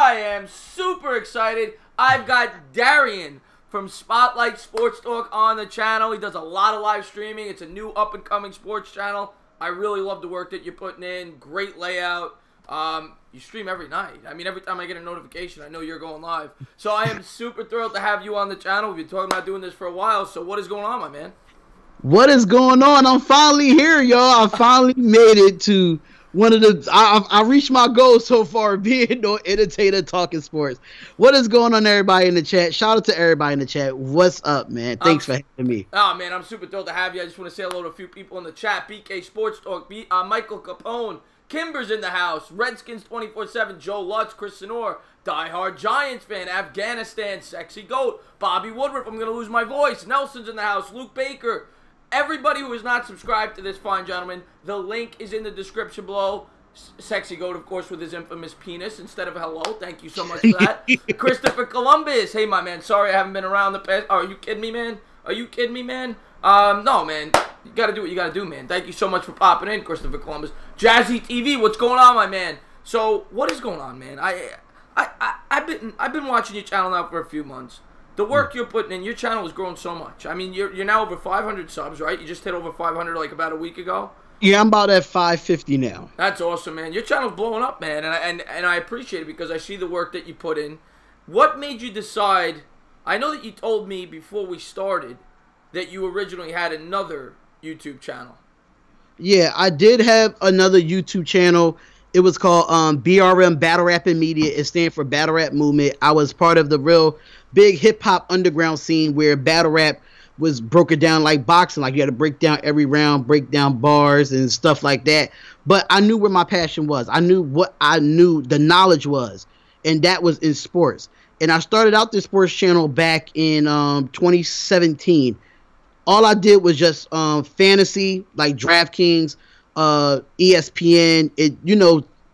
I am super excited. I've got Darian from SpotLight Sports Talk on the channel. He does a lot of live streaming. It's a new up-and-coming sports channel. I really love the work that you're putting in. Great layout. You stream every night. I mean, every time I get a notification, I know you're going live. So I am super thrilled to have you on the channel. We've been talking about doing this for a while. So what is going on, my man? What is going on? I'm finally here, y'all. I finally made it to one of the... I reached my goal so far, being no entertainer talking sports. What is going on, everybody in the chat? Shout out to everybody in the chat. What's up, man? Thanks for having me. Oh, man, I'm super thrilled to have you. I just want to say hello to a few people in the chat. BK Sports Talk, Michael Capone, Kimber's in the house, Redskins 24/7, Joe Lutz, Chris Sonor, diehard Giants fan, Afghanistan, Sexy Goat, Bobby Woodruff, I'm going to lose my voice, Nelson's in the house, Luke Baker. Everybody who is not subscribed to this fine gentleman, the link is in the description below. Sexy Goat, of course, with his infamous penis instead of hello. Thank you so much for that. Christopher Columbus. Hey, my man. Sorry I haven't been around the past. Oh, are you kidding me, man? Are you kidding me, man? No, man. You got to do what you got to do, man. Thank you so much for popping in, Christopher Columbus. Jazzy TV, what's going on, my man? So, what is going on, man? I've been watching your channel now for a few months. The work you're putting in, your channel has grown so much. I mean, you're now over 500 subs, right? You just hit over 500 like about a week ago. Yeah, I'm about at 550 now. That's awesome, man. Your channel's blowing up, man, and I appreciate it because I see the work that you put in. What made you decide? I know that you told me before we started that you originally had another YouTube channel. Yeah, I did have another YouTube channel. It was called BRM Battle Rapping Media. It stands for Battle Rap Movement. I was part of the real big hip-hop underground scene where battle rap was broken down like boxing. Like, you had to break down every round, break down bars and stuff like that. But I knew where my passion was. I knew what I knew the knowledge was, and that was in sports. And I started out this sports channel back in 2017. All I did was just fantasy, like DraftKings, ESPN,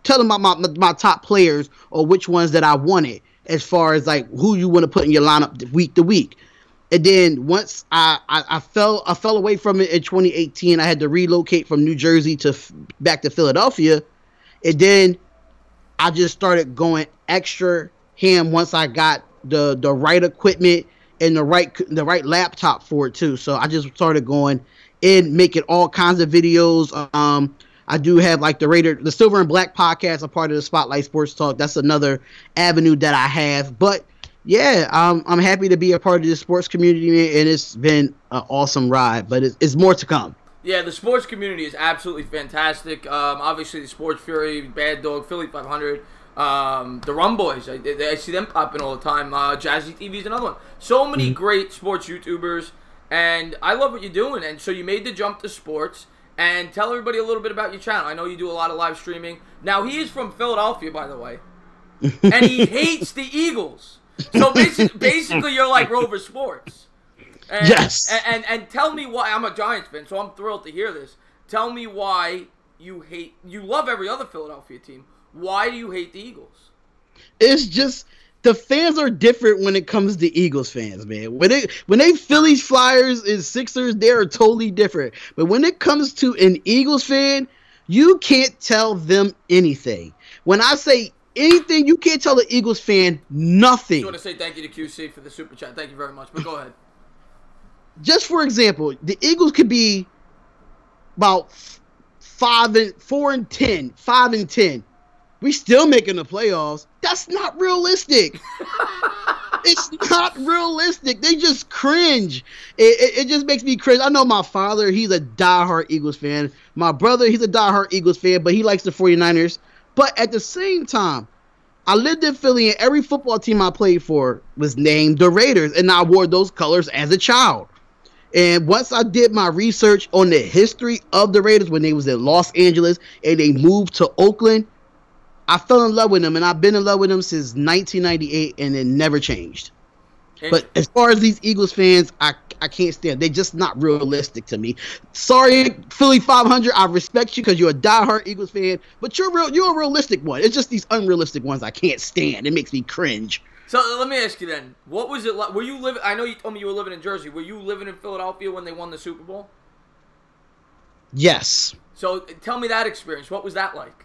tell them about my top players or which ones that I wanted as far as like who you want to put in your lineup week to week. And then once I fell away from it in 2018, I had to relocate from New Jersey back to Philadelphia. And then I just started going extra ham once I got the right equipment and the right laptop for it too. So I just started going in, making all kinds of videos. I do have like the Silver and Black podcast, a part of the SpotLight Sports Talk. That's another avenue that I have. But yeah, I'm happy to be a part of this sports community, and it's been an awesome ride. But it's more to come. Yeah, the sports community is absolutely fantastic. Obviously, the Sports Fury, Bad Dog, Philly 500, the Rum Boys. I see them popping all the time. Jazzy TV is another one. So many great sports YouTubers, and I love what you're doing. And so you made the jump to sports. And tell everybody a little bit about your channel. I know you do a lot of live streaming. Now, he is from Philadelphia, by the way, and he hates the Eagles. So basically, you're like Rover Sports. And, yes. And tell me why. I'm a Giants fan, so I'm thrilled to hear this. Tell me why you love every other Philadelphia team. Why do you hate the Eagles? It's just the fans are different when it comes to Eagles fans, man. When they Phillies, Flyers, and Sixers, they're totally different. But when it comes to an Eagles fan, you can't tell them anything. When I say anything, you can't tell the Eagles fan nothing. I want to say thank you to QC for the super chat. Thank you very much. But go ahead. Just for example, the Eagles could be about 5-10. We still making the playoffs. That's not realistic. It's not realistic. They just cringe. It just makes me cringe. I know my father, he's a diehard Eagles fan. My brother, he's a diehard Eagles fan, but he likes the 49ers. But at the same time, I lived in Philly, and every football team I played for was named the Raiders, and I wore those colors as a child. And once I did my research on the history of the Raiders when they was in Los Angeles and they moved to Oakland, I fell in love with them, and I've been in love with them since 1998, and it never changed. But as far as these Eagles fans, I can't stand. They're just not realistic to me. Sorry, Philly 500, I respect you because you're a diehard Eagles fan, but you're a realistic one. It's just these unrealistic ones I can't stand. It makes me cringe. So let me ask you then, what was it like? Were you living? I know you told me you were living in Jersey. Were you living in Philadelphia when they won the Super Bowl? Yes. So tell me that experience. What was that like?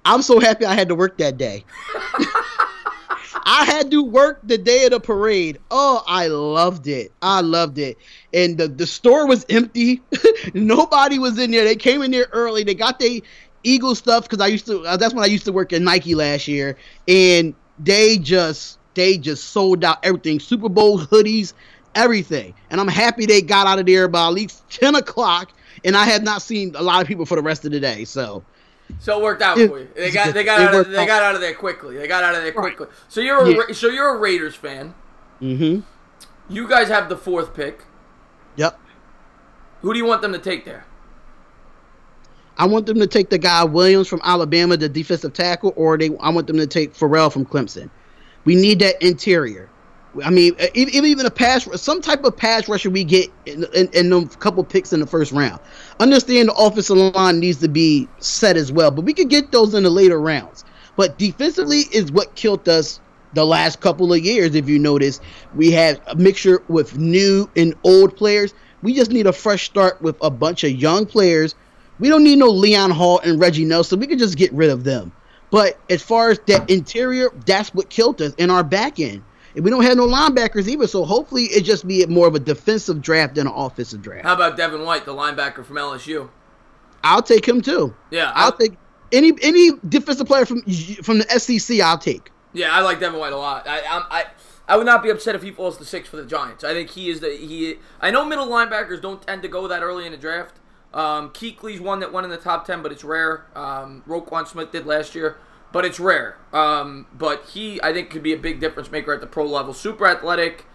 I'm so happy I had to work that day. I had to work the day of the parade. Oh, I loved it. I loved it. And the store was empty. Nobody was in there. They came in there early. They got their Eagle stuff because that's when I used to work at Nike last year. And they just sold out everything. Super Bowl hoodies, everything. And I'm happy they got out of there by at least 10 o'clock. And I have not seen a lot of people for the rest of the day. So it worked out for you. They got out of there quickly. They got out of there quickly. So you're a Raiders fan. Mm-hmm. You guys have the 4th pick. Yep. Who do you want them to take there? I want them to take the guy Williams from Alabama, the defensive tackle, or I want them to take Farrell from Clemson. We need that interior. I mean, even some type of pass rusher we get in a couple picks in the first round. Understand the offensive line needs to be set as well, but we could get those in the later rounds. But defensively is what killed us the last couple of years. If you notice, we had a mixture with new and old players. We just need a fresh start with a bunch of young players. We don't need no Leon Hall and Reggie Nelson. We could just get rid of them. But as far as that interior, that's what killed us in our back end. And we don't have no linebackers either, so hopefully it just be more of a defensive draft than an offensive draft. How about Devin White, the linebacker from LSU? I'll take him too. Yeah, I'll take any defensive player from the SEC. I'll take. Yeah, I like Devin White a lot. I would not be upset if he falls to 6 for the Giants. I think I know middle linebackers don't tend to go that early in the draft. Kuechly's one that went in the top 10, but it's rare. Roquan Smith did last year. But it's rare. But he, I think, could be a big difference maker at the pro level. Super athletic.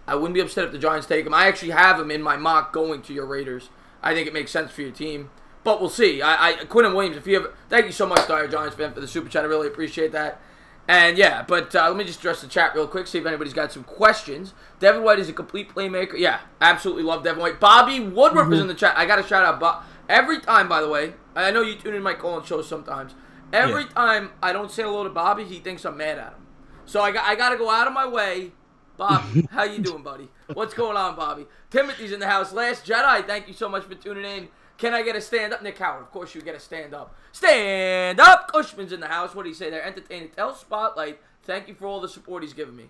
I wouldn't be upset if the Giants take him. I actually have him in my mock going to your Raiders. I think it makes sense for your team. But we'll see. Quinton Williams, if you have... Thank you so much, Dire Giants fan, for the super chat. I really appreciate that. And yeah, but let me just address the chat real quick, see if anybody's got some questions. Devin White is a complete playmaker. Yeah, absolutely love Devin White. Bobby Woodruff is in the chat. I got to shout out Bob. Every time, by the way, I know you tune in my call and shows sometimes. Every time I don't say hello to Bobby, he thinks I'm mad at him. So I got to go out of my way. Bobby, how you doing, buddy? What's going on, Bobby? Timothy's in the house. Last Jedi, thank you so much for tuning in. Can I get a stand up? Nick Howard, of course you get a stand up. Stand up! Cushman's in the house. What do you say there? Entertaining. Tell Spotlight, thank you for all the support he's given me.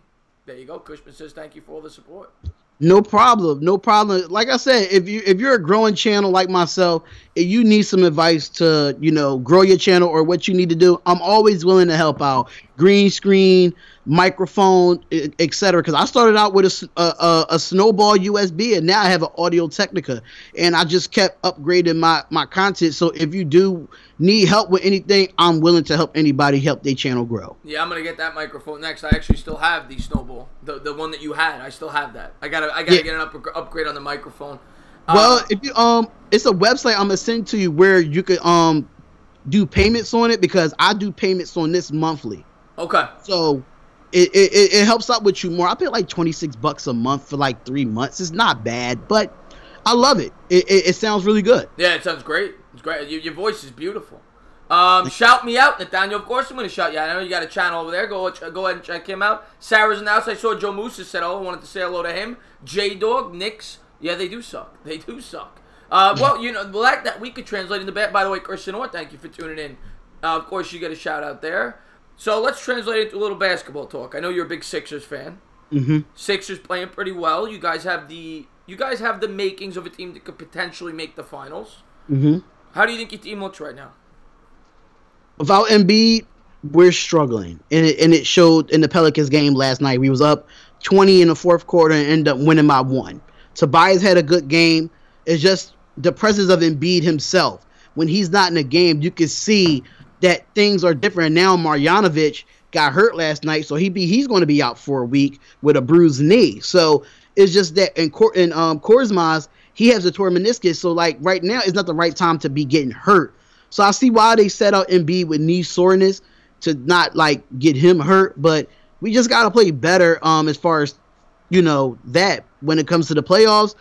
There you go. Cushman says thank you for all the support. No problem. No problem. Like I said, if you're a growing channel like myself, if you need some advice to, grow your channel or what you need to do, I'm always willing to help out. Green screen, microphone, etc. Because I started out with a Snowball USB, and now I have an Audio Technica, and I just kept upgrading my content. So if you do need help with anything, I'm willing to help anybody help their channel grow. Yeah, I'm gonna get that microphone next. I actually still have the Snowball, the one that you had. I still have that. I gotta get an upgrade on the microphone. Well, if you it's a website I'm gonna send to you where you could do payments on it, because I do payments on this monthly. Okay. So it helps out with you more. I pay like $26 a month for like 3 months. It's not bad, but I love it. It sounds really good. Yeah, it sounds great. It's great. Your voice is beautiful. Shout me out, Nathaniel. Of course I'm going to shout you out. I know you got a channel over there. Go ahead and check him out. Sarah's in the house. I saw Joe Moose said, I wanted to say hello to him. J-Dog, Knicks. Yeah, they do suck. They do suck. Well, that we could translate into bad. By the way, Christian Orr, thank you for tuning in. Of course, you get a shout out there. So let's translate it to a little basketball talk. I know you're a big Sixers fan. Mm-hmm. Sixers playing pretty well. You guys have the makings of a team that could potentially make the finals. Mm-hmm. How do you think your team looks right now? Without Embiid, we're struggling, and it showed in the Pelicans game last night. We was up 20 in the fourth quarter and ended up winning by 1. Tobias had a good game. It's just the presence of Embiid himself. When he's not in the game, you can see that things are different. Now Marjanovic got hurt last night, so he's going to be out for a week with a bruised knee. So it's just that in Korkmaz, he has a torn meniscus. So like right now, it's not the right time to be getting hurt. So I see why they set out Embiid with knee soreness to not like get him hurt. But we just got to play better as far as that when it comes to the playoffs.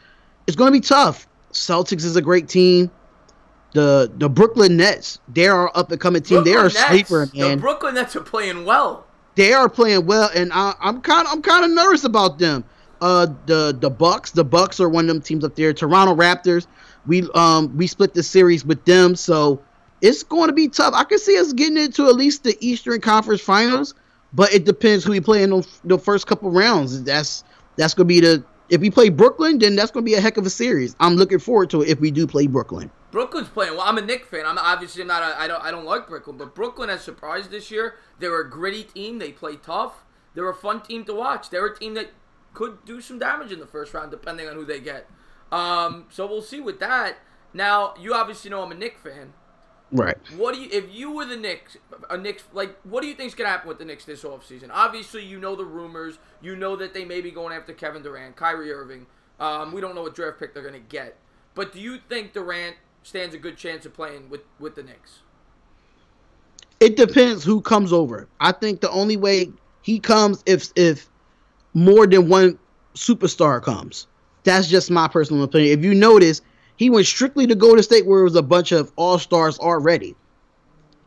It's going to be tough. Celtics is a great team. The Brooklyn Nets, they are up and coming team. They are a sleeper, man. The Brooklyn Nets are playing well. They are playing well, and I'm kind of nervous about them. The Bucks are one of them teams up there. Toronto Raptors, we split the series with them, so it's going to be tough. I can see us getting into at least the Eastern Conference Finals, but it depends who he play in the first couple rounds. That's gonna be if we play Brooklyn, then that's gonna be a heck of a series. I'm looking forward to it if we do play Brooklyn. Brooklyn's playing well. I'm a Knicks fan. I don't like Brooklyn, but Brooklyn has surprised this year. They're a gritty team. They play tough. They're a fun team to watch. They're a team that could do some damage in the first round, depending on who they get. So we'll see with that. Now, you obviously know I'm a Knicks fan. Right. If you were the Knicks, what do you think's gonna happen with the Knicks this offseason? Obviously, you know the rumors. You know that they may be going after Kevin Durant, Kyrie Irving. We don't know what draft pick they're gonna get. But do you think Durant stands a good chance of playing with the Knicks? It depends who comes over. I think the only way he comes if more than one superstar comes. That's just my personal opinion. If you notice, he went strictly to Golden State where it was a bunch of all-stars already.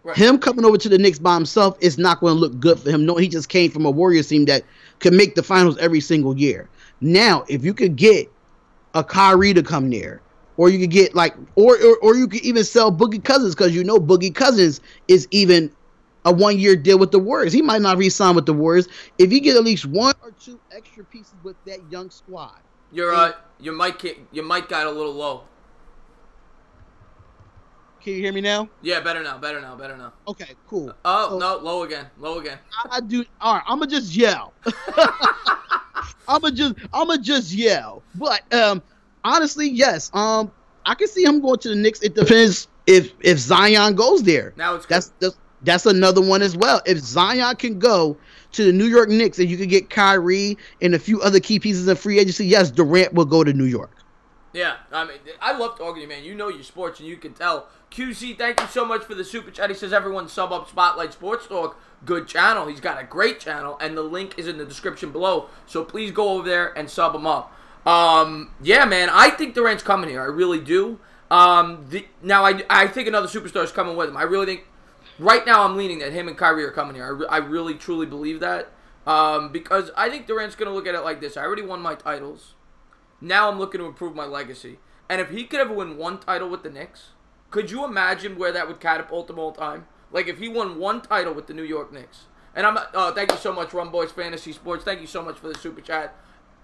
Right. Him coming over to the Knicks by himself is not going to look good for him. No, he just came from a Warriors team that could make the finals every single year. Now, if you could get a Kyrie to come there, or you could get or you could even sell Boogie Cousins, because you know Boogie Cousins is even a 1-year deal with the Warriors. He might not re-sign with the Warriors. If you get at least 1 or 2 extra pieces with that young squad. Your mic got a little low. Can you hear me now? Yeah, better now. Okay, cool. Oh, so, no, low again. I do. All right, I'm gonna just yell. I'm gonna just yell. But honestly, yes. I can see him going to the Knicks. It depends if Zion goes there. Now it's that's another one as well. If Zion can go to the New York Knicks and you can get Kyrie and a few other key pieces in free agency, yes, Durant will go to New York. Yeah, I mean, I love talking to you, man. You know your sports, and you can tell. QC, thank you so much for the super chat. He says, everyone sub up Spotlight Sports Talk. Good channel. He's got a great channel, and the link is in the description below. So please go over there and sub him up. Yeah, man, I think Durant's coming here. I really do. Now, I think another superstar is coming with him. I really think, right now, I'm leaning that him and Kyrie are coming here. I really, truly believe that. Because I think Durant's going to look at it like this. I already won my titles. Now I'm looking to improve my legacy. And if he could ever win 1 title with the Knicks, could you imagine where that would catapult him all time? Like if he won 1 title with the New York Knicks. And thank you so much, Rum Boys Fantasy Sports. Thank you so much for the super chat.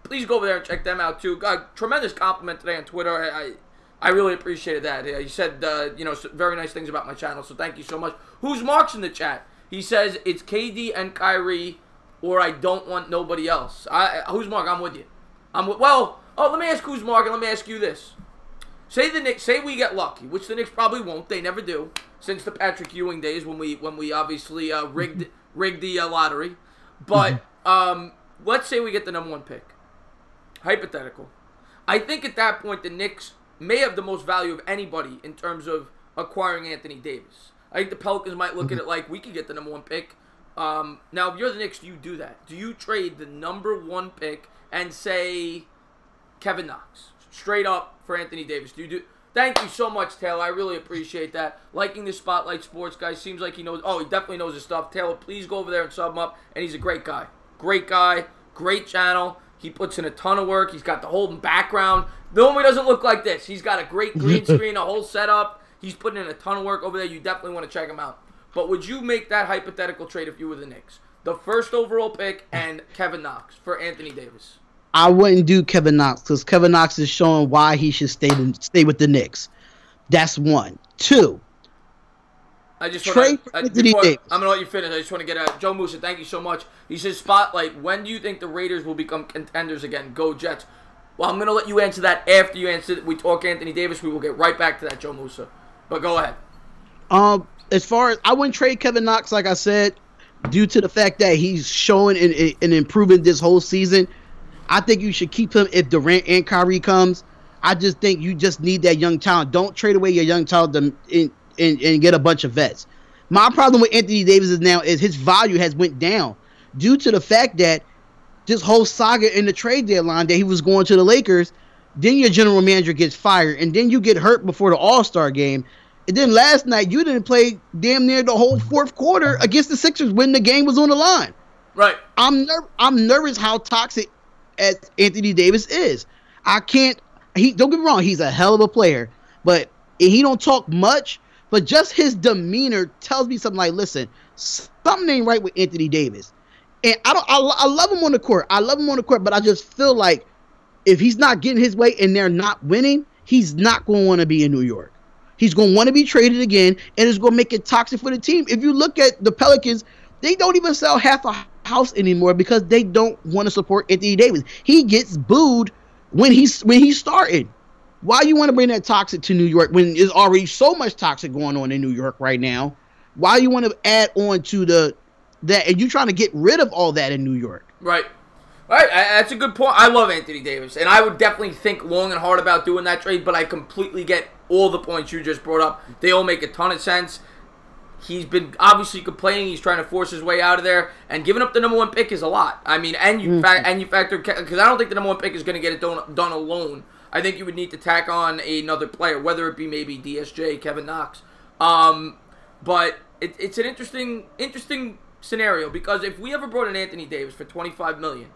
Please go over there and check them out too. Tremendous compliment today on Twitter. I really appreciated that. He said very nice things about my channel. So thank you so much. Who's Mark's in the chat? He says it's KD and Kyrie, or I don't want nobody else. Who's Mark? I'm with you. Let me ask who's Mark, and let me ask you this. Say we get lucky, which the Knicks probably won't. They never do, since the Patrick Ewing days when we obviously rigged the lottery. But let's say we get the #1 pick. Hypothetical. I think at that point the Knicks may have the most value of anybody in terms of acquiring Anthony Davis. I think the Pelicans might look at it like we could get the #1 pick. Now, if you're the Knicks, do you do that? Do you trade the #1 pick and say Kevin Knox straight up for Anthony Davis? Thank you so much, Taylor. I really appreciate that. Liking the Spotlight Sports guy. Seems like he knows. Oh, he definitely knows his stuff. Taylor, please go over there and sub him up. And he's a great guy. Great guy. Great channel. He puts in a ton of work. He's got the whole background. Normally doesn't look like this. He's got a great green screen, a whole setup. He's putting in a ton of work over there. You definitely want to check him out. But would you make that hypothetical trade if you were the Knicks? The 1st overall pick and Kevin Knox for Anthony Davis. I wouldn't do Kevin Knox because Kevin Knox is showing why he should stay with the Knicks. That's 1. 2. I'm going to let you finish. I just want to get Joe Musa, thank you so much. He says, Spotlight, when do you think the Raiders will become contenders again? Go Jets. Well, I'm going to let you answer that after you answer. We talk Anthony Davis. We will get right back to that, Joe Musa. But go ahead. As far as I wouldn't trade Kevin Knox, like I said, due to the fact that he's showing and improving this whole season. I think you should keep him if Durant and Kyrie comes. I just think you just need that young talent. Don't trade away your young talent and get a bunch of vets. My problem with Anthony Davis is his value has went down due to the fact that this whole saga in the trade deadline that he was going to the Lakers, then your general manager gets fired, and then you get hurt before the All-Star game. And then last night, you didn't play damn near the whole 4th quarter against the Sixers when the game was on the line. Right. I'm nervous how toxic as Anthony Davis is. Don't get me wrong, he's a hell of a player, but he don't talk much, but just his demeanor tells me something like, listen, something ain't right with Anthony Davis. And I love him on the court. I love him on the court, but I just feel like if he's not getting his way and they're not winning, he's not going to want to be in New York. He's going to want to be traded again, and it's going to make it toxic for the team. If you look at the Pelicans, they don't even sell half a house anymore because they don't want to support Anthony Davis. He gets booed when he's starting. Why you want to bring that toxic to New York when there's already so much toxic going on in New York right now? Why you want to add on to that, and you trying to get rid of all that in New York? Right. Right, that's a good point. I love Anthony Davis, and I would definitely think long and hard about doing that trade, but I completely get all the points you just brought up. They all make a ton of sense. He's been obviously complaining. He's trying to force his way out of there, and giving up the number 1 pick is a lot. I mean, and you factor, because I don't think the number 1 pick is going to get it done alone. I think you would need to tack on another player, whether it be maybe DSJ, Kevin Knox. But it's an interesting scenario, because if we ever brought in Anthony Davis for $25 million,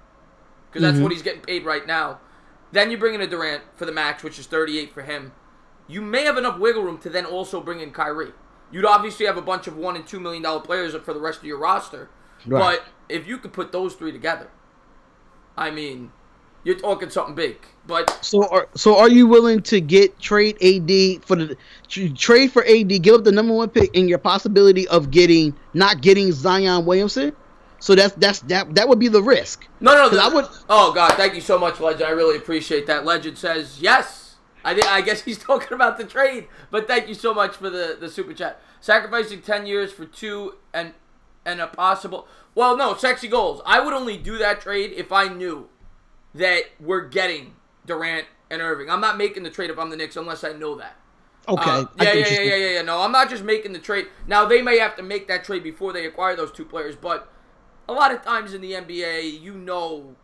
because that's what he's getting paid right now, then you bring in a Durant for the max, which is $38 for him. You may have enough wiggle room to then also bring in Kyrie. You'd obviously have a bunch of $1 and $2 million players for the rest of your roster. Right. But if you could put those three together, I mean, you're talking something big. But so are you willing to trade AD for AD, give up the number 1 pick, and your possibility of not getting Zion Williamson? So that would be the risk. No. I would. Oh God, thank you so much, Legend. I really appreciate that. Legend says yes. I guess he's talking about the trade, but thank you so much for the super chat. Sacrificing 10 years for 2 and a possible. Well, no, sexy goals. I would only do that trade if I knew that we're getting Durant and Irving. I'm not making the trade if I'm the Knicks unless I know that. Okay. Yeah. No, I'm not just making the trade. Now they may have to make that trade before they acquire those 2 players, but a lot of times in the NBA, you know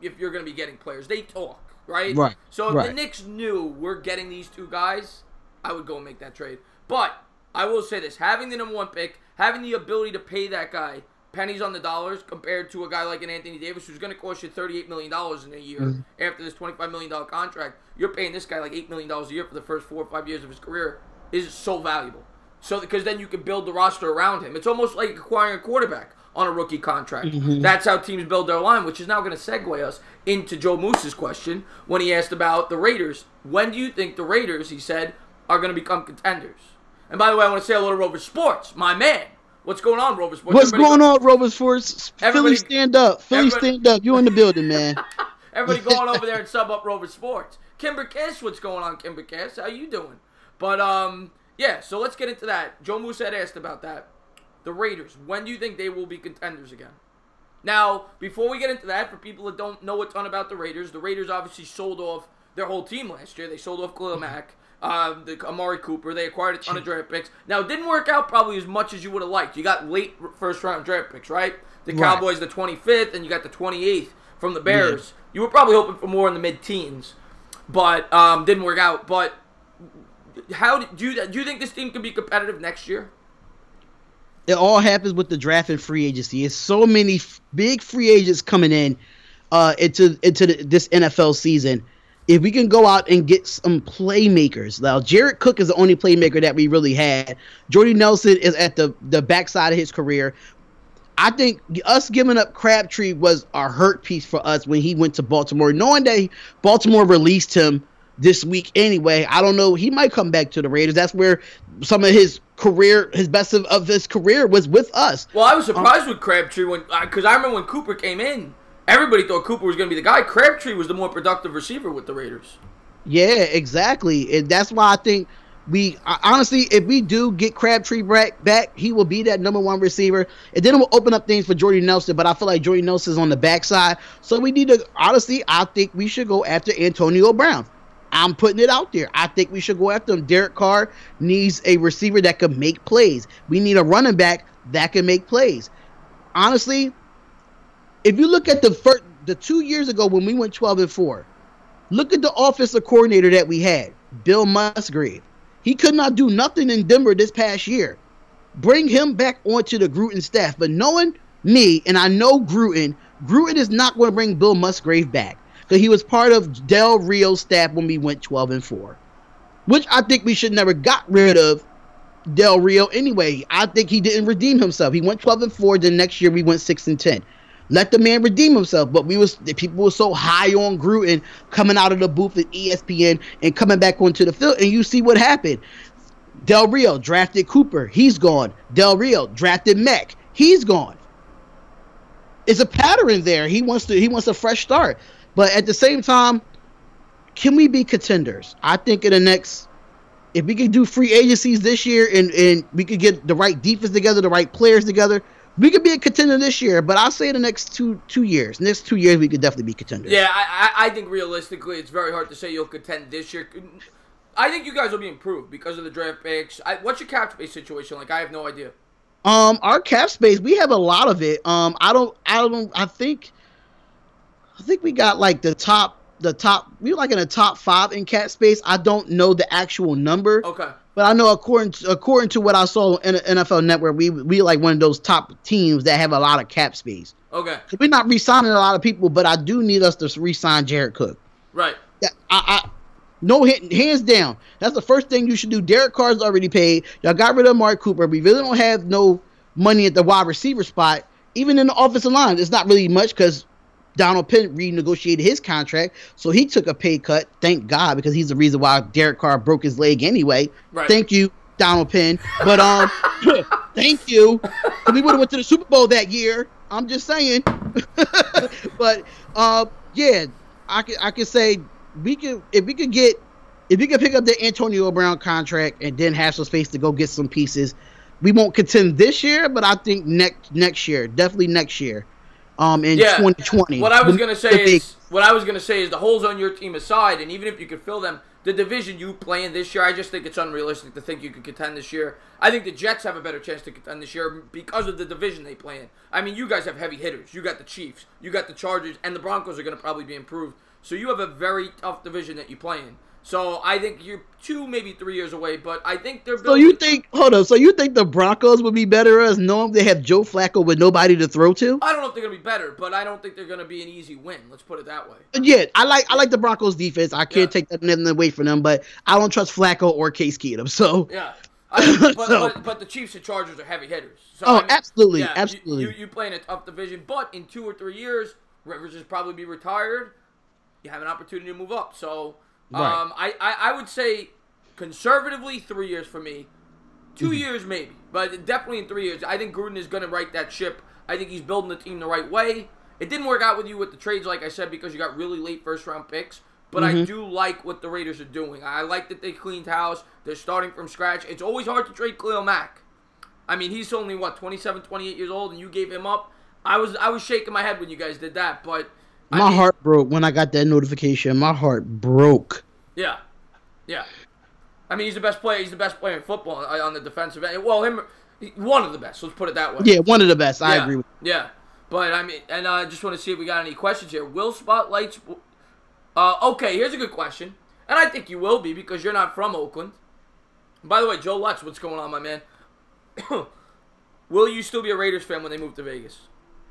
if you're going to be getting players. They talk, right? Right. So if the Knicks knew we're getting these 2 guys, I would go and make that trade. But I will say this. Having the number 1 pick, having the ability to pay that guy pennies on the dollars compared to a guy like an Anthony Davis who's going to cost you $38 million in a year after this $25 million contract, you're paying this guy like $8 million a year for the first 4 or 5 years of his career, is so valuable. So because then you can build the roster around him. It's almost like acquiring a quarterback on a rookie contract. That's how teams build their line, which is now going to segue us into Joe Moose's question when he asked about the Raiders. When do you think the Raiders, he said, are going to become contenders? And by the way, I want to say hello to Rover Sports, my man. What's going on, Rover Sports? What's going on, Rover Sports? Philly, stand up. Philly, stand up. You in the building, man. Everybody going over there and sub up Rover Sports. Kimber Kiss, what's going on, Kimber Kiss? How you doing? But, yeah, so let's get into that. Joe Moose had asked about that. The Raiders, when do you think they will be contenders again? Now, before we get into that, for people that don't know a ton about the Raiders obviously sold off their whole team last year. They sold off Khalil Mack, Amari Cooper. They acquired a ton of draft picks. Now, it didn't work out probably as much as you would have liked. You got late first-round draft picks, right? The Cowboys, the 25th, and you got the 28th from the Bears. Yeah. You were probably hoping for more in the mid-teens, but didn't work out. But do you think this team can be competitive next year? It all happens with the draft and free agency. It's so many big free agents coming in into this NFL season. If we can go out and get some playmakers. Now, Jared Cook is the only playmaker that we really had. Jordy Nelson is at the backside of his career. I think us giving up Crabtree was a hurt piece for us when he went to Baltimore. Knowing that Baltimore released him this week anyway, I don't know. He might come back to the Raiders. That's where some of his best of his career was with us. Well, I was surprised with Crabtree because I remember when Cooper came in, everybody thought Cooper was going to be the guy. Crabtree was the more productive receiver with the Raiders. Yeah, exactly. And that's why I think honestly, if we do get Crabtree back, he will be that number 1 receiver. And then it will open up things for Jordy Nelson, but I feel like Jordy Nelson's on the backside. So we need to, honestly, I think we should go after Antonio Brown. I'm putting it out there. I think we should go after him. Derek Carr needs a receiver that can make plays. We need a running back that can make plays. Honestly, if you look at the 2 years ago when we went 12-4, look at the offensive coordinator that we had, Bill Musgrave. He could not do nothing in Denver this past year. Bring him back onto the Gruden staff. But knowing me, and I know Gruden is not going to bring Bill Musgrave back. Because he was part of Del Rio's staff when we went 12-4. Which I think we should never got rid of Del Rio anyway. I think he didn't redeem himself. He went 12-4. The next year we went 6-10. Let the man redeem himself. But the people were so high on Gruden coming out of the booth at ESPN and coming back onto the field, and you see what happened. Del Rio drafted Cooper. He's gone. Del Rio drafted Mack. He's gone. It's a pattern there. He wants a fresh start. But at the same time, can we be contenders? I think in the next, if we could do free agencies this year and we could get the right defense together, the right players together, we could be a contender this year. But I'll say the next two years. Next 2 years, we could definitely be contenders. Yeah, I think realistically, it's very hard to say you'll contend this year. I think you guys will be improved because of the draft picks. What's your cap space situation like? I have no idea. Our cap space, we have a lot of it. I think we got like the top. We were like in the top 5 in cap space. I don't know the actual number. Okay. But I know according to what I saw in the NFL Network, we like one of those top teams that have a lot of cap space. Okay. So we're not re-signing a lot of people, but I do need us to re-sign Jared Cook. Right. Yeah, no hit, hands down. That's the first thing you should do. Derek Carr's already paid. Y'all got rid of Mark Cooper. We really don't have no money at the wide receiver spot. Even in the offensive line, it's not really much because Donald Penn renegotiated his contract, so he took a pay cut. Thank God, because he's the reason why Derek Carr broke his leg anyway. Right. Thank you, Donald Penn. But thank you. We would have went to the Super Bowl that year. I'm just saying. But yeah, I could say. If we could pick up the Antonio Brown contract and then have some space to go get some pieces, we won't contend this year, but I think next year, definitely next year, in 2020. What I was gonna say is the holes on your team aside, and even if you could fill them, the division you play in this year, I just think it's unrealistic to think you could contend this year. I think the Jets have a better chance to contend this year because of the division they play in. I mean, you guys have heavy hitters. You got the Chiefs, you got the Chargers, and the Broncos are gonna probably be improved. So you have a very tough division that you play in. So I think you're 2, maybe 3 years away, but I think they're building. So you think the Broncos would be better as knowing they have Joe Flacco with nobody to throw to? I don't know if they're going to be better, but I don't think they're going to be an easy win. Let's put it that way. Yeah, I like the Broncos defense. I can't take that away from them, but I don't trust Flacco or Case Keenum. So yeah. But the Chiefs and Chargers are heavy hitters. So, absolutely. You play in a tough division, but in 2 or 3 years, Rivers will probably be retired. You have an opportunity to move up. So right. I would say conservatively 3 years for me. 2 years maybe, but definitely in 3 years. I think Gruden is going to right that ship. I think he's building the team the right way. It didn't work out with you with the trades, like I said, because you got really late first-round picks. But I do like what the Raiders are doing. I like that they cleaned house. They're starting from scratch. It's always hard to trade Khalil Mack. I mean, he's only, 27, 28 years old, and you gave him up. I was shaking my head when you guys did that, but my heart broke when I got that notification. My heart broke. Yeah. I mean, he's the best player. He's the best player in football on the defensive end. Well, one of the best. Let's put it that way. Yeah, one of the best. I agree with you. Yeah. But, I mean, and I just want to see if we got any questions here. Will SpotLight... okay, here's a good question. And I think you will be because you're not from Oakland. By the way, Joe Lutz, what's going on, my man? Will you still be a Raiders fan when they move to Vegas?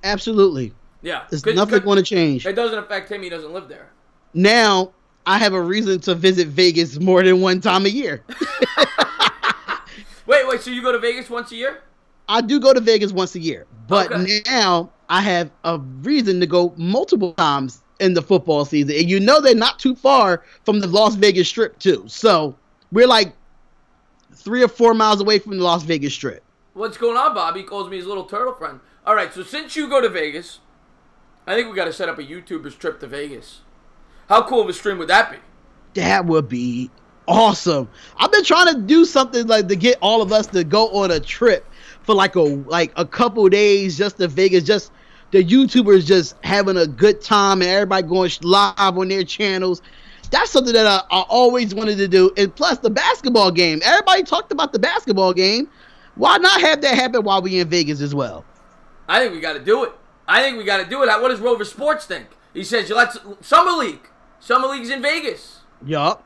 Absolutely. Yeah. There's nothing going to change. It doesn't affect him. He doesn't live there. Now, I have a reason to visit Vegas more than one time a year. Wait, so you go to Vegas once a year? I do go to Vegas once a year. But now I have a reason to go multiple times in the football season. And you know they're not too far from the Las Vegas Strip, too. So we're like 3 or 4 miles away from the Las Vegas Strip. What's going on, Bobby? He calls me his little turtle friend. All right, so since you go to Vegas... I think we got to set up a YouTuber's trip to Vegas. How cool of a stream would that be? That would be awesome. I've been trying to do something like to get all of us to go on a trip for like a couple days just to Vegas. Just the YouTubers just having a good time and everybody going live on their channels. That's something that I always wanted to do. And plus the basketball game. Everybody talked about the basketball game. Why not have that happen while we in Vegas as well? I think we got to do it. What does Rover Sports think? He says, Summer League. Summer League's in Vegas. Yup.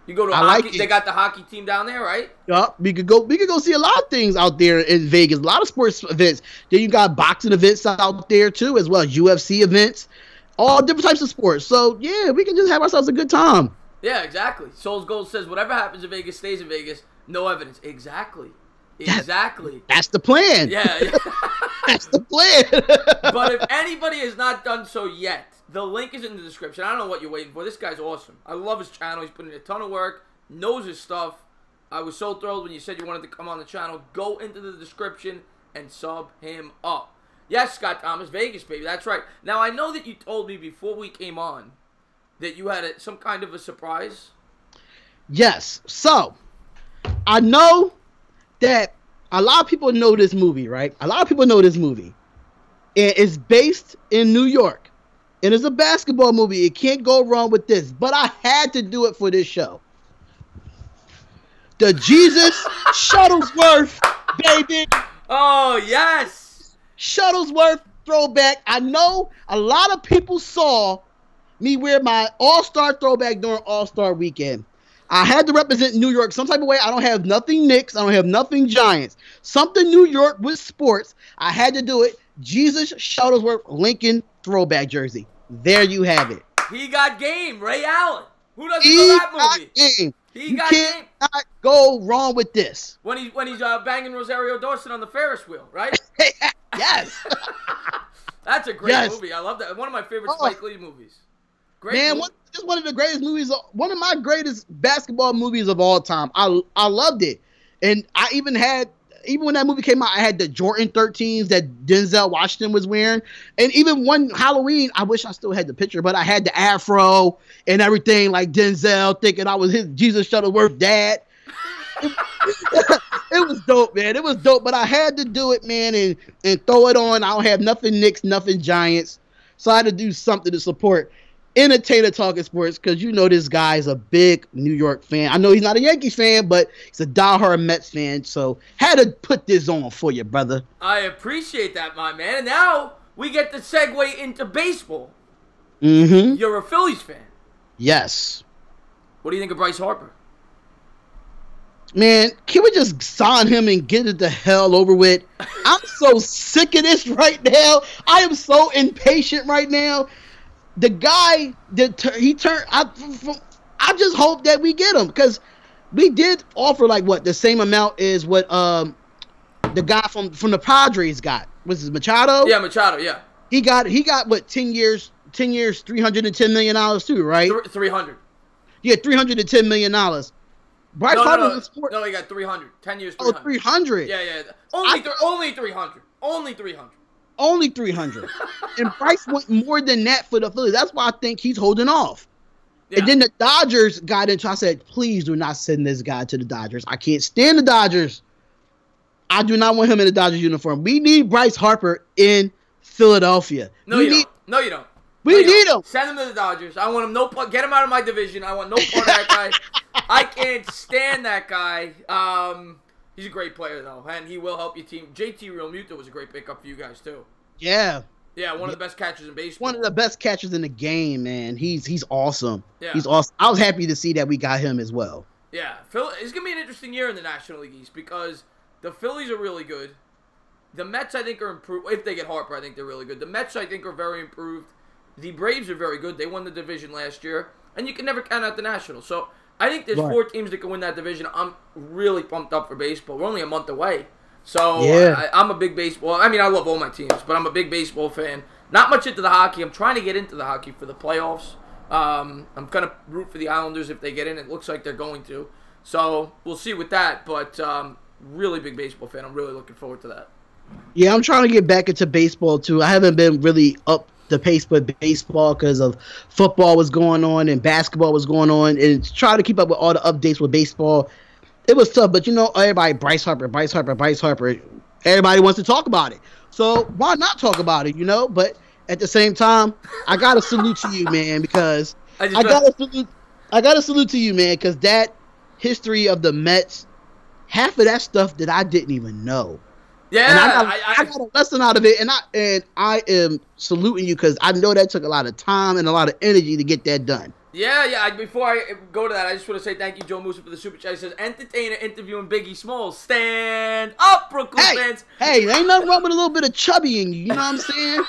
You go to hockey. Like they got the hockey team down there, right? Yup. We could go see a lot of things out there in Vegas. A lot of sports events. Then you got boxing events out there too, as well as UFC events. All different types of sports. So yeah, we can just have ourselves a good time. Yeah, exactly. Souls Gold says whatever happens in Vegas stays in Vegas. No evidence. Exactly. Exactly. That's the plan. Yeah. That's the plan. But if anybody has not done so yet, the link is in the description. I don't know what you're waiting for. This guy's awesome. I love his channel. He's putting in a ton of work, knows his stuff. I was so thrilled when you said you wanted to come on the channel. Go into the description and sub him up. Yes, Scott Thomas, Vegas, baby. That's right. Now, I know that you told me before we came on that you had some kind of a surprise. Yes. So, I know that a lot of people know this movie, right? A lot of people know this movie. And it's based in New York. And it's a basketball movie. It can't go wrong with this. But I had to do it for this show. The Jesus Shuttlesworth, baby. Oh, yes. Shuttlesworth throwback. I know a lot of people saw me wear my All-Star throwback during All-Star weekend. I had to represent New York some type of way. I don't have nothing Knicks. I don't have nothing Giants. Something New York with sports. I had to do it. Jesus Shuttlesworth Lincoln throwback jersey. There you have it. He got game. Ray Allen. Who doesn't know that movie? Game. He you got game. Cannot go wrong with this. When he's banging Rosario Dawson on the Ferris wheel, right? Yes. That's a great movie. I love that. One of my favorite Spike Lee movies. Great man, movie. Just one of the greatest movies. One of my greatest basketball movies of all time. I loved it, and I even when that movie came out, I had the Jordan 13s that Denzel Washington was wearing, and even one Halloween, I wish I still had the picture, but I had the afro and everything like Denzel, thinking I was his Jesus Shuttlesworth dad. It was dope, man. It was dope, but I had to do it, man, and throw it on. I don't have nothing Knicks, nothing Giants, so I had to do something to support Entertainer Talking Sports, because you know this guy is a big New York fan. I know he's not a Yankees fan, but he's a diehard Mets fan, so had to put this on for you, brother. I appreciate that, my man. And now we get to segue into baseball. Mm-hmm. You're a Phillies fan. Yes. What do you think of Bryce Harper? Man, can we just sign him and get it the hell over with? I'm so sick of this right now. I am so impatient right now. The guy that he turned, I just hope that we get him, because we did offer like what the same amount as what the guy from the Padres got. Was it Machado? Yeah, Machado. Yeah. He got what 10 years, $310 million too, right? 300. Yeah, $310 million. Bryce Harper. No, he got 300. 10 years, 300. Oh, 300. Yeah. Only 300. Only 300. Only 300. And Bryce went more than that for the Phillies. That's why I think he's holding off. Yeah. And then the Dodgers got into. I said, please do not send this guy to the Dodgers. I can't stand the Dodgers. I do not want him in the Dodgers uniform. We need Bryce Harper in Philadelphia. No, you don't. We need him. Send him to the Dodgers. I want him get him out of my division. I want no part of that guy. I can't stand that guy. He's a great player, though, and he will help your team. JT Realmuto was a great pickup for you guys, too. Yeah. Yeah, one of the best catchers in baseball. One of the best catchers in the game, man. He's awesome. Yeah. He's awesome. I was happy to see that we got him as well. Yeah. It's going to be an interesting year in the National League East, because the Phillies are really good. The Mets, I think, are improved. If they get Harper, I think they're really good. The Mets, I think, are very improved. The Braves are very good. They won the division last year, and you can never count out the Nationals. So I think there's 4 teams that can win that division. I'm really pumped up for baseball. We're only a month away. So yeah. I'm a big baseball. I mean, I love all my teams, but I'm a big baseball fan. Not much into the hockey. I'm trying to get into the hockey for the playoffs. I'm going to root for the Islanders if they get in. It looks like they're going to. So we'll see with that. But really big baseball fan. I'm really looking forward to that. Yeah, I'm trying to get back into baseball, too. I haven't been really up the pace with baseball because of football was going on and basketball was going on, and try to keep up with all the updates with baseball. It was tough, but everybody, Bryce Harper. Everybody wants to talk about it. So why not talk about it, But at the same time, I got to salute to you, man, because I got to salute to you, man, because that history of the Mets, half of that stuff that I didn't even know. Yeah, and I got a lesson out of it, and I am saluting you because I know that took a lot of time and a lot of energy to get that done. Yeah. Before I go to that, I just want to say thank you, Joe Musa, for the super chat. He says, entertainer interviewing Biggie Smalls. Stand up, Brooklyn fans. Hey, ain't nothing wrong with a little bit of chubby in you. You know what I'm saying?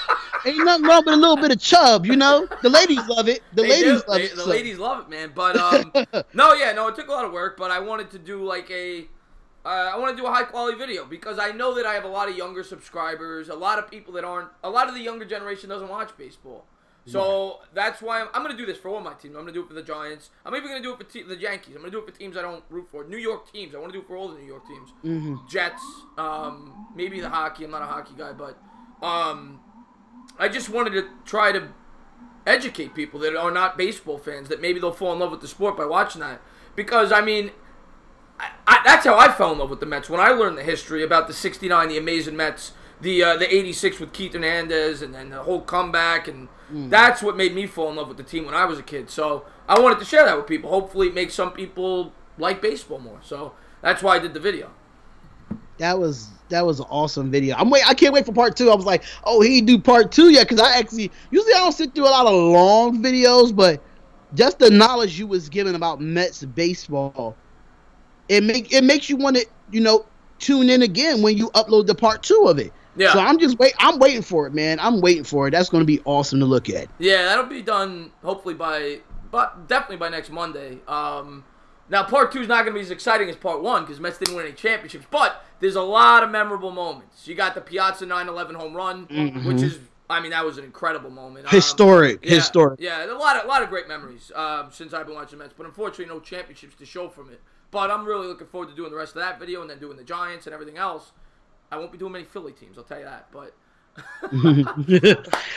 Ain't nothing wrong with a little bit of chub. The ladies love it. The ladies love it, man. But no, it took a lot of work. But I wanted to do like a I want to do a high-quality video because I know that I have a lot of younger subscribers, a lot of people that aren't, a lot of the younger generation doesn't watch baseball. So that's why I'm going to do this for all my teams. I'm going to do it for the Giants. I'm even going to do it for the Yankees. I'm going to do it for teams I don't root for. New York teams. I want to do it for all the New York teams. Jets, maybe the hockey. I'm not a hockey guy, but I just wanted to try to educate people that are not baseball fans, that maybe they'll fall in love with the sport by watching that. Because, I mean, that's how I fell in love with the Mets. When I learned the history about the 69, the amazing Mets, the 86 with Keith Hernandez, and then the whole comeback, and that's what made me fall in love with the team when I was a kid. So I wanted to share that with people. Hopefully it makes some people like baseball more. So that's why I did the video. That was an awesome video. I can't wait for part 2. I was like, oh, he do part 2 yet? Because usually I don't sit through a lot of long videos, but just the knowledge you was given about Mets baseball, it makes you want to, tune in again when you upload the part 2 of it. Yeah. So I'm waiting for it, man. I'm waiting for it. That's going to be awesome to look at. Yeah, that'll be done hopefully definitely by next Monday. Now, part 2 is not going to be as exciting as part 1 because Mets didn't win any championships, but there's a lot of memorable moments. You got the Piazza 9/11 home run, which is, I mean, that was an incredible moment. Historic. Yeah, a lot of great memories since I've been watching Mets, but unfortunately no championships to show from it. But I'm really looking forward to doing the rest of that video and then doing the Giants and everything else. I won't be doing many Philly teams, I'll tell you that. But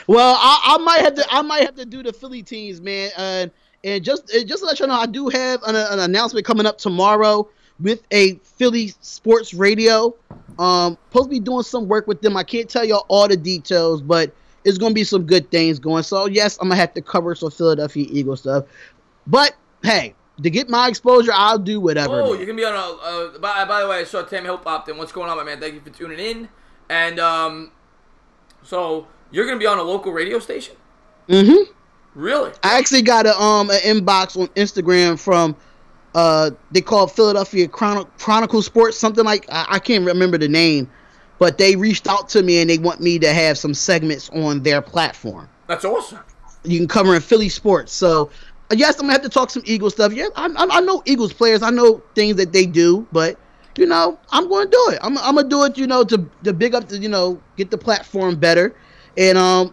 well, I might have to do the Philly teams, man. And just to let you know, I do have an announcement coming up tomorrow with a Philly sports radio. Supposed to be doing some work with them. I can't tell y'all all the details, but it's gonna be some good things going. So yes, I'm gonna have to cover some Philadelphia Eagles stuff. But hey, to get my exposure, I'll do whatever. Oh, you're going to be on a... by the way, I saw Tam Hill popped in. What's going on, my man? Thank you for tuning in. And, so, you're going to be on a local radio station? Mm-hmm. Really? I actually got an inbox on Instagram from, they call it Philadelphia Chronicle Sports, something like... I can't remember the name. But they reached out to me, and they want me to have some segments on their platform. That's awesome. You can cover in Philly sports, so... Yes, I'm going to have to talk some Eagles stuff. Yeah, I know Eagles players. I know things that they do, but, I'm going to do it. I'm going to do it, to big up, get the platform better and,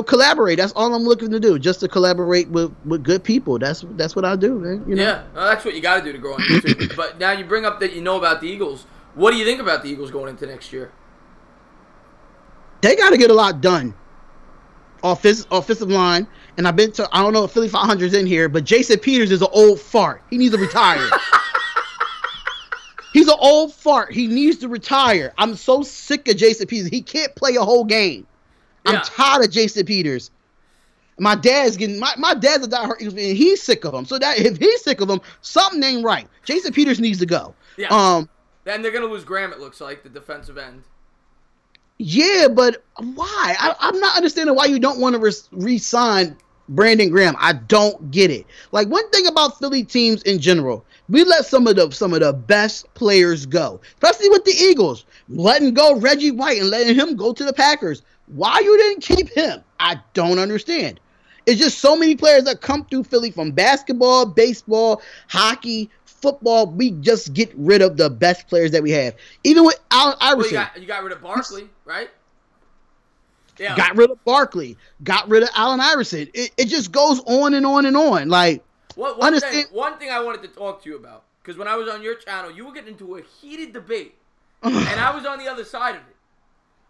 collaborate. That's all I'm looking to do, just to collaborate with good people. That's what I do, man. Yeah, well, that's what you got to do to grow on YouTube. But now you bring up that you know about the Eagles. What do you think about the Eagles going into next year? They got to get a lot done. Offensive line, and I don't know if Philly 500's in here, but Jason Peters is an old fart. He needs to retire. He's an old fart. He needs to retire. I'm so sick of Jason Peters. He can't play a whole game. Yeah. I'm tired of Jason Peters. My dad's a diehard Eagles fan, and he's sick of him. So that if he's sick of him, something ain't right. Jason Peters needs to go. Yeah. And they're gonna lose Graham, it looks like, the defensive end. Yeah, but why? I'm not understanding why you don't want to re-sign Brandon Graham. I don't get it. Like, one thing about Philly teams in general, we let some of the best players go, especially with the Eagles. Letting go Reggie White and letting him go to the Packers. Why you didn't keep him? I don't understand. It's just so many players that come through Philly from basketball, baseball, hockey, football. We just get rid of the best players that we have. Even with Allen Iverson. Well, you got rid of Barkley, right? Yeah. Got rid of Barkley. Got rid of Allen Iverson. It just goes on and on and on. Like, one thing I wanted to talk to you about, because when I was on your channel, you were getting into a heated debate, and I was on the other side of it.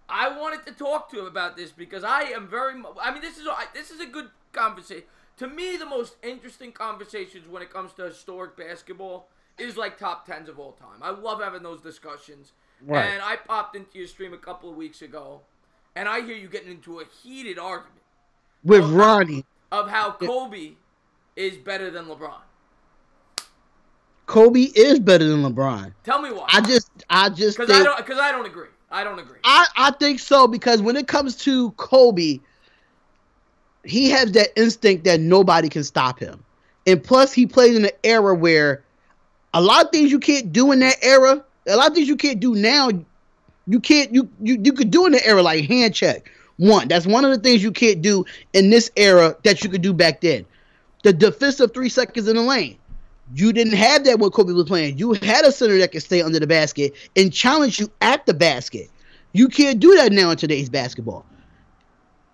I wanted to talk to him about this because I am this is a good conversation. To me, the most interesting conversations when it comes to historic basketball is like top 10s of all time. I love having those discussions. Right. And I popped into your stream a couple of weeks ago, and I hear you getting into a heated argument with Ronnie of how Kobe is better than LeBron. Kobe is better than LeBron. Tell me why. I just because I don't agree. I don't agree. I think so, because when it comes to Kobe, he has that instinct that nobody can stop him. And plus, he played in an era where a lot of things you can't do in that era, a lot of things you can't do now, you could do in the era, like hand check. That's one of the things you can't do in this era that you could do back then. The defensive 3 seconds in the lane. You didn't have that when Kobe was playing. You had a center that could stay under the basket and challenge you at the basket. You can't do that now in today's basketball.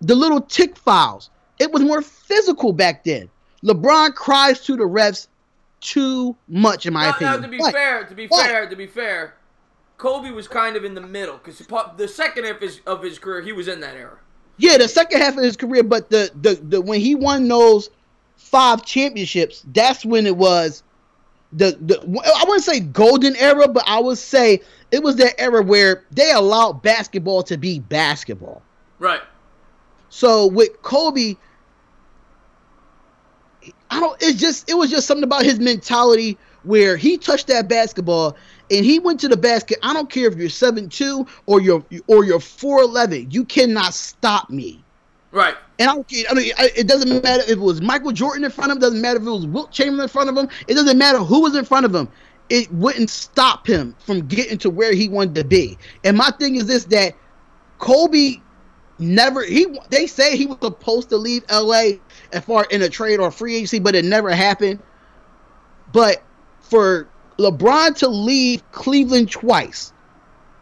The little tick fouls. It was more physical back then. LeBron cries to the refs too much, in my opinion. To be fair, Kobe was kind of in the middle because the second half of his career, he was in that era. Yeah, the second half of his career, but the when he won those 5 championships, that's when it was I wouldn't say golden era, but I would say it was that era where they allowed basketball to be basketball. Right. So with Kobe, it was just something about his mentality where he touched that basketball and he went to the basket. I don't care if you're 7'2" or you're 4'11", you cannot stop me. Right. And I don't care. I mean, it doesn't matter if it was Michael Jordan in front of him. It doesn't matter if it was Wilt Chamberlain in front of him. It doesn't matter who was in front of him. It wouldn't stop him from getting to where he wanted to be. And my thing is this, that Kobe they say he was supposed to leave LA as far in a trade or free agency, but it never happened. But for LeBron to leave Cleveland twice,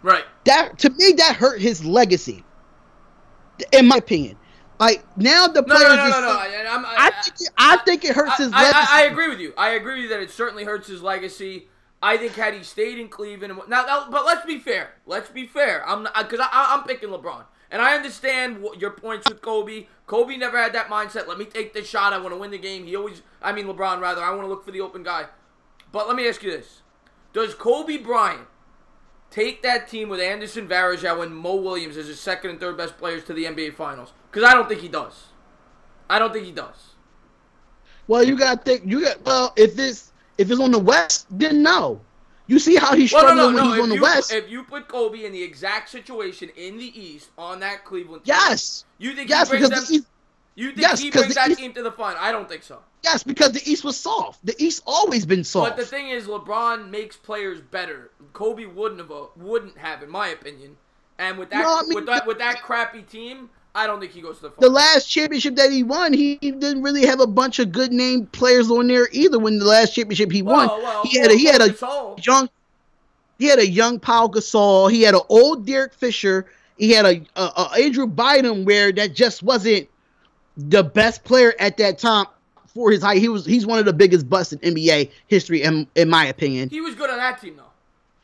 right? That, to me, that hurt his legacy, in my opinion. Like, now the players... I think it hurts his legacy. I agree with you. I agree with you that it certainly hurts his legacy. I think had he stayed in Cleveland... Now, but let's be fair. Because I'm picking LeBron. And I understand your points with Kobe. Kobe never had that mindset. Let me take this shot. I want to win the game. LeBron, rather. I want to look for the open guy. But let me ask you this. Does Kobe Bryant take that team with Anderson Varejao and Mo Williams as his second and third best players to the NBA Finals? Because I don't think he does. Well, if it's on the West, then no. You see how he's struggling when he's on the West. If you put Kobe in the exact situation in the East on that Cleveland team, yes, you think he brings them? You think he brings that team to the final? I don't think so. Yes, because the East was soft. The East always been soft. But the thing is, LeBron makes players better. Kobe wouldn't have, in my opinion. And with that crappy team, I don't think he goes to the final. The last championship that he won, he didn't really have a bunch of good name players on there either. When the last championship he won, he had a young Paul Gasol. He had an old Derek Fisher. He had a Andrew Bynum, where that just wasn't the best player at that time for his height. He's one of the biggest busts in NBA history, in my opinion. He was good on that team, though.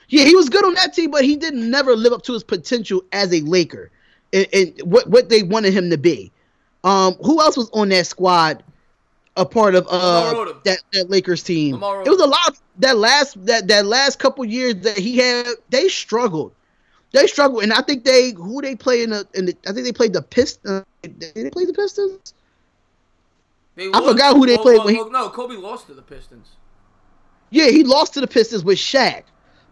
Yeah, he was good on that team, but he didn't never live up to his potential as a Laker and what they wanted him to be. Who else was on that squad? A part of that Lakers team. It was a lot. That last couple years that he had, they struggled. And I think they played I think they played the Pistons. Did they play the Pistons? I forgot who they played. No, Kobe lost to the Pistons. Yeah, he lost to the Pistons with Shaq.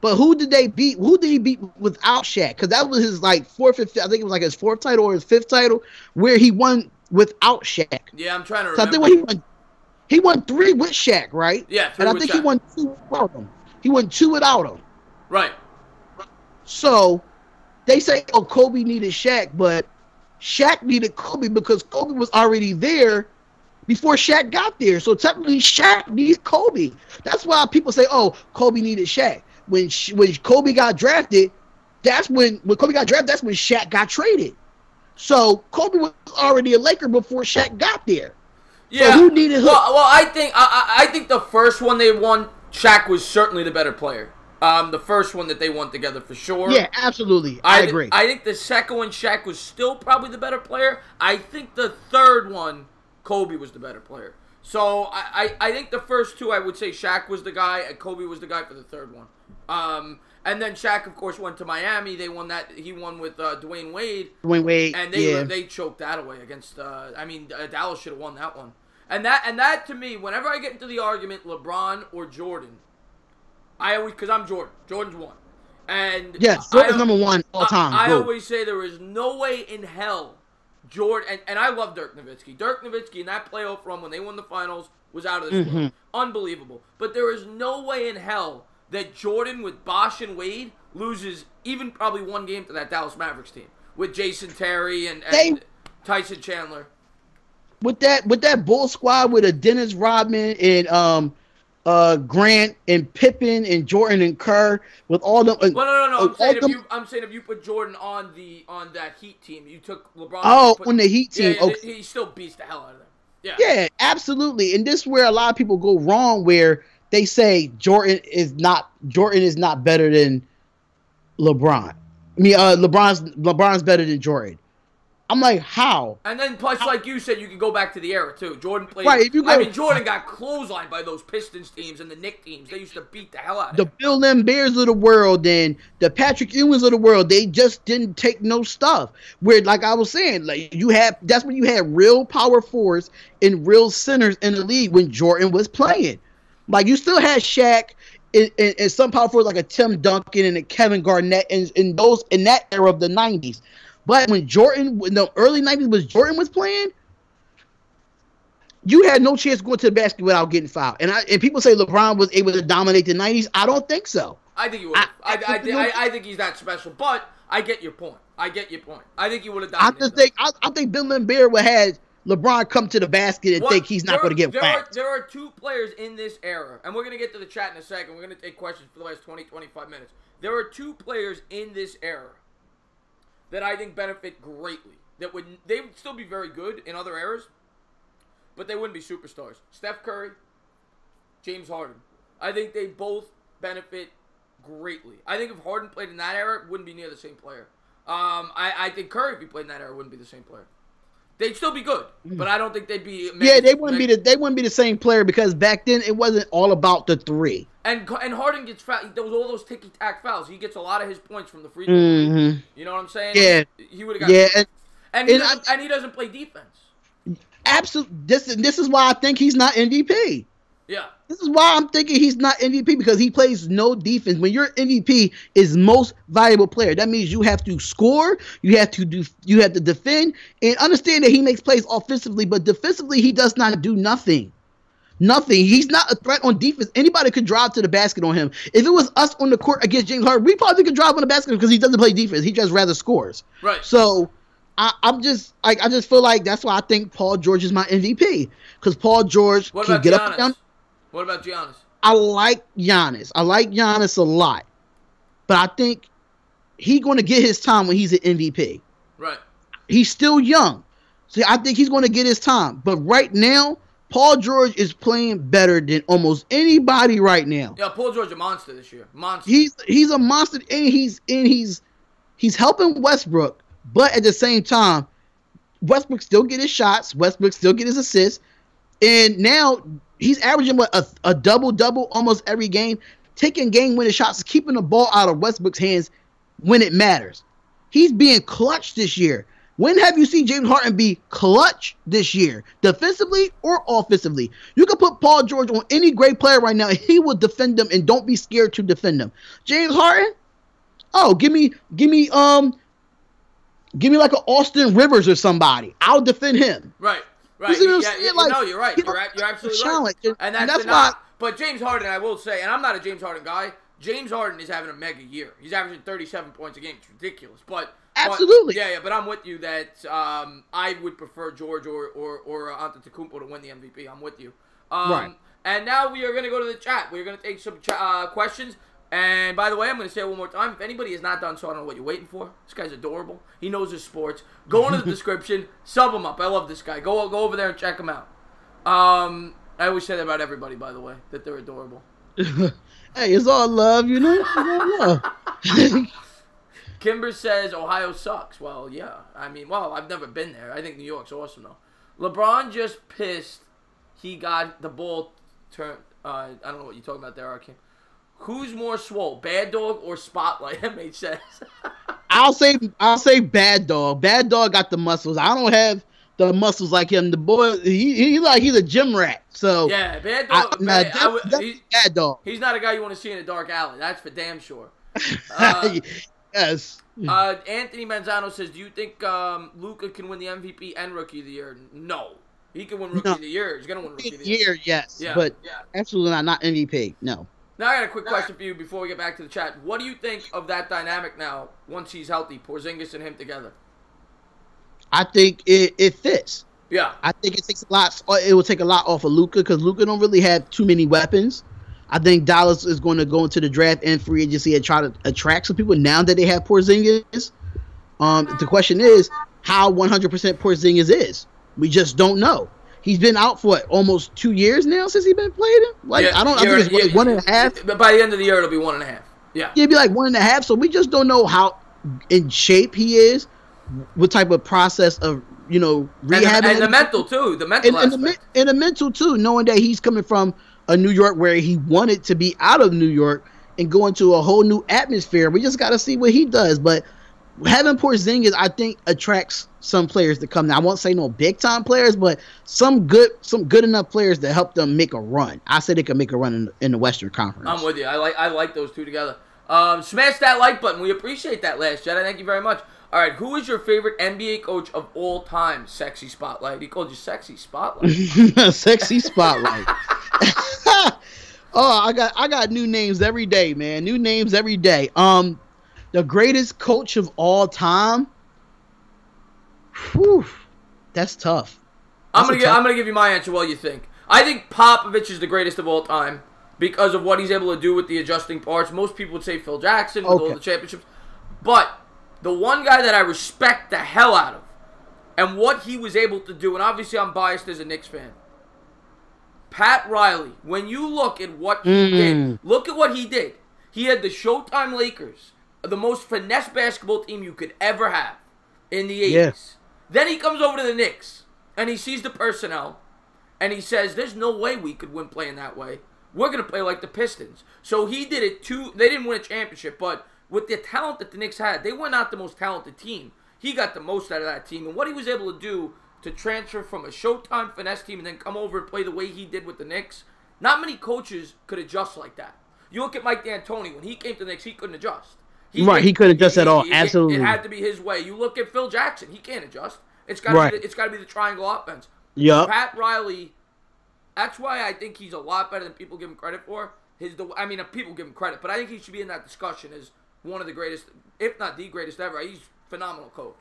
But who did they beat? Who did he beat without Shaq? Because that was his fourth, I think it was his fourth title or his fifth title, where he won without Shaq. Yeah, I'm trying to remember. So I think he won 3 with Shaq, right? Yeah, 3 and I with think Shaq. he won 2 without him. He won 2 without him. Right. So they say, Kobe needed Shaq, but Shaq needed Kobe because Kobe was already there before Shaq got there. So technically, Shaq needs Kobe. That's why people say, Kobe needed Shaq. When Kobe got drafted, that's when Shaq got traded. So Kobe was already a Laker before Shaq got there. Yeah. So who needed who? Well, I think the first one they won, Shaq was certainly the better player. The first one that they won together for sure. Yeah, absolutely. I agree. I think the second one, Shaq was still probably the better player. I think the third one, Kobe was the better player. So I think the first 2, I would say Shaq was the guy and Kobe was the guy for the third one. And then Shaq, of course, went to Miami. They won that. He won with Dwayne Wade. And they choked that away against. Dallas should have won that one. And that to me, whenever I get into the argument, LeBron or Jordan, because I'm Jordan. Jordan's one. And yes, Jordan's number 1 all time. I always say there is no way in hell Jordan, and I love Dirk Nowitzki. Dirk Nowitzki in that playoff run when they won the finals was out of this world. Unbelievable. But there is no way in hell that Jordan with Bosh and Wade loses even probably 1 game to that Dallas Mavericks team with Jason Terry and Tyson Chandler. With that Bull squad with a Dennis Rodman and Grant and Pippen and Jordan and Kerr with all them. Well, no. I'm saying if you put Jordan on that Heat team, you took LeBron. On the Heat team, he still beats the hell out of them. Yeah, absolutely. And this is where a lot of people go wrong, where they say Jordan is not better than LeBron. I mean, LeBron's better than Jordan. I'm like, how? And then plus, like you said, you can go back to the era too. Jordan played. Right. Jordan got clotheslined by those Pistons teams and the Knicks teams. They used to beat the hell out of the Bill Lamberts of the world and the Patrick Ewings of the world. They just didn't take no stuff. Where, like I was saying, like that's when you had real power forwards and real centers in the league when Jordan was playing. Like you still had Shaq and some power forwards like a Tim Duncan and a Kevin Garnett in that era of the 90s. But when in the early 90s, when Jordan was playing, you had no chance going to the basket without getting fouled. And people say LeBron was able to dominate the 90s. I don't think so. I think he would. I think he's that special. But I get your point. I think he would have dominated. I think Bill Lambert would have LeBron come to the basket and think he's not going to get whacked. There are two players in this era, and we're going to get to the chat in a second. We're going to take questions for the last 20, 25 minutes. There are two players in this era that I think benefit greatly. They would still be very good in other eras, but they wouldn't be superstars. Steph Curry, James Harden. I think they both benefit greatly. I think if Harden played in that era, it wouldn't be near the same player. I think Curry, if he played in that era, wouldn't be the same player. They'd still be good, but I don't think they'd be. They wouldn't be the same player because back then it wasn't all about the three. And Harden gets fouled. There was all those ticky-tack fouls. He gets a lot of his points from the free throw. Mm-hmm. You know what I'm saying? Yeah. He would have got. Yeah. And he doesn't play defense. Absolutely. This is why I think he's not MVP. Yeah. This is why I'm thinking he's not MVP, because he plays no defense. When your MVP is most valuable player, that means you have to score, you have to defend, and understand that he makes plays offensively, but defensively he does not do nothing. Nothing. He's not a threat on defense. Anybody could drive to the basket on him. If it was us on the court against James Harden, we probably could drive on the basket because he doesn't play defense. He just rather scores. Right. So I just feel like that's why I think Paul George is my MVP, because Paul George can get up and down. What about Giannis? I like Giannis. I like Giannis a lot. But I think he's going to get his time when he's an MVP. Right. He's still young. So I think he's going to get his time. But right now, Paul George is playing better than almost anybody right now. Yeah, Paul George is a monster this year. Monster. He's a monster, and he's helping Westbrook. But at the same time, Westbrook still get his shots. Westbrook still get his assists. And now he's averaging a double-double almost every game, taking game-winning shots, keeping the ball out of Westbrook's hands when it matters. He's being clutch this year. When have you seen James Harden be clutch this year, defensively or offensively? You can put Paul George on any great player right now, and he will defend them, and don't be scared to defend them. James Harden? Oh, give me like an Austin Rivers or somebody. I'll defend him. Right. Right. No, you're right. You're absolutely right. And that's why. But James Harden, I will say, and I'm not a James Harden guy, James Harden is having a mega year. He's averaging 37 points a game. It's ridiculous. Absolutely. But I'm with you that I would prefer George or Antetokounmpo to win the MVP. I'm with you. Right. And now we are going to go to the chat. We're going to take some questions. And by the way, I'm going to say it one more time. If anybody is not done so, I don't know what you're waiting for. This guy's adorable. He knows his sports. Go into the description. Sub him up. I love this guy. Go over there and check him out. I always say that about everybody, by the way, that they're adorable. Hey, it's all love, you know? It's all love. Kimber says Ohio sucks. Well, yeah. I mean, I've never been there. I think New York's awesome, though. LeBron just pissed he got the ball turned. I don't know what you're talking about there, Arkin. Who's more swole, Bad Dog or Spotlight? That made sense. I'll say Bad Dog. Bad Dog got the muscles. I don't have the muscles like him. The boy, he's a gym rat. So yeah, Bad Dog. Bad Dog. He's not a guy you want to see in a dark alley. That's for damn sure. Yes. Anthony Manzano says, "Do you think Luka can win the MVP and Rookie of the Year?" No. He can win Rookie of the Year. He's gonna win Rookie of the Year. Yes. Yeah. But absolutely not MVP. No. Now I got a quick question for you before we get back to the chat. What do you think of that dynamic now once he's healthy, Porzingis and him together? I think it fits. Yeah. I think it takes a lot. It will take a lot off of Luka, because Luka don't really have too many weapons. I think Dallas is going to go into the draft and free agency and try to attract some people now that they have Porzingis. The question is how 100% Porzingis is. We just don't know. He's been out for almost 2 years now since he's been playing. Like I think it's 1.5. But by the end of the year, it'll be 1.5. Yeah, it'd be like 1.5. So we just don't know how in shape he is, what type of process of rehabbing, and the mental too, the mental aspect. And the mental too, knowing that he's coming from a New York where he wanted to be out of New York and go into a whole new atmosphere. We just got to see what he does, but having Porzingis, I think, attracts some players to come. Now, I won't say no big time players, but some good enough players to help them make a run. I say they can make a run in the Western Conference. I'm with you. I like those two together. Smash that like button. We appreciate that, Last Jedi. Thank you very much. All right, who is your favorite NBA coach of all time? Sexy Spotlight. He called you Sexy Spotlight. Sexy Spotlight. Oh, I got new names every day, man. New names every day. The greatest coach of all time. Whew, that's tough. I'm gonna give you my answer while you think. I think Popovich is the greatest of all time because of what he's able to do with the adjusting parts. Most people would say Phil Jackson with all the championships, but the one guy that I respect the hell out of and what he was able to do, and obviously I'm biased as a Knicks fan, Pat Riley. When you look at what he did, look at what he did. He had the Showtime Lakers, the most finesse basketball team you could ever have in the 80s. Yeah. Then he comes over to the Knicks, and he sees the personnel, and he says, there's no way we could win playing that way. We're going to play like the Pistons. So he did it too. They didn't win a championship, but with the talent that the Knicks had, they were not the most talented team. He got the most out of that team. And what he was able to do to transfer from a Showtime finesse team and then come over and play the way he did with the Knicks, not many coaches could adjust like that. You look at Mike D'Antoni. When he came to the Knicks, he couldn't adjust. He couldn't adjust at all. Absolutely. It had to be his way. You look at Phil Jackson. He can't adjust. It's got to be the triangle offense. Yeah. Pat Riley, that's why I think he's a lot better than people give him credit for. People give him credit, but I think he should be in that discussion as one of the greatest, if not the greatest ever. He's a phenomenal coach.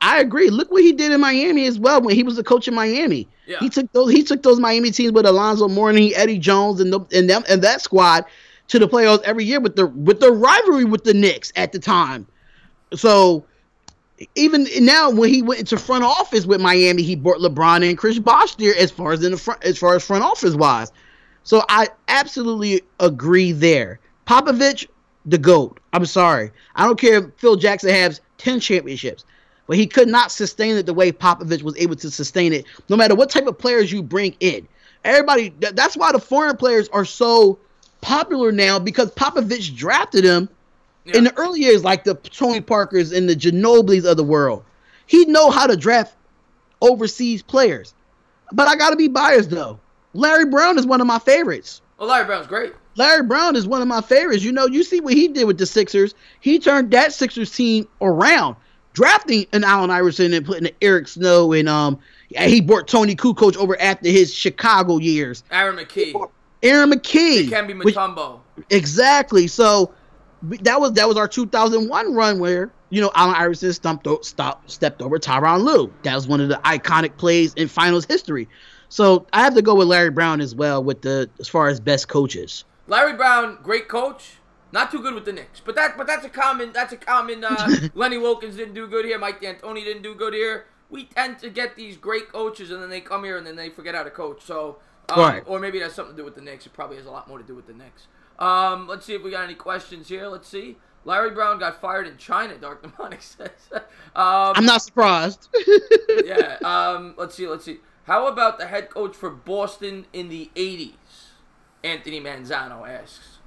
I agree. Look what he did in Miami as well when he was the coach in Miami. Yeah. He took those Miami teams with Alonzo Mourning, Eddie Jones, and that squad to the playoffs every year with the rivalry with the Knicks at the time. So even now, when he went into front office with Miami, he brought LeBron and Chris Bosh there as far as front office wise. So I absolutely agree there. Popovich, the GOAT. I'm sorry. I don't care if Phil Jackson has 10 championships, but he could not sustain it the way Popovich was able to sustain it, no matter what type of players you bring in. Everybody, that's why the foreign players are so popular now, because Popovich drafted them in the early years, like the Tony Parkers and the Ginobilis of the world. He know how to draft overseas players. But I got to be biased, though. Larry Brown is one of my favorites. Well, Larry Brown's great. Larry Brown is one of my favorites. You see what he did with the Sixers. He turned that Sixers team around, drafting an Allen Iverson and putting an Eric Snow and he brought Tony Kukoc over after his Chicago years. Aaron McKee. Dikembe Mutombo. Exactly. So that was our 2001 run where Allen Iverson stepped over Tyronn Lue. That was one of the iconic plays in finals history. So I have to go with Larry Brown as well as far as best coaches. Larry Brown, great coach. Not too good with the Knicks, but that's a common. Lenny Wilkins didn't do good here. Mike D'Antoni didn't do good here. We tend to get these great coaches, and then they come here and then they forget how to coach. So, or maybe that's something to do with the Knicks. It probably has a lot more to do with the Knicks. Let's see if we got any questions here. Let's see. Larry Brown got fired in China, Dark Demonic says. I'm not surprised. Yeah. Let's see. How about the head coach for Boston in the 80s? Anthony Manzano asks.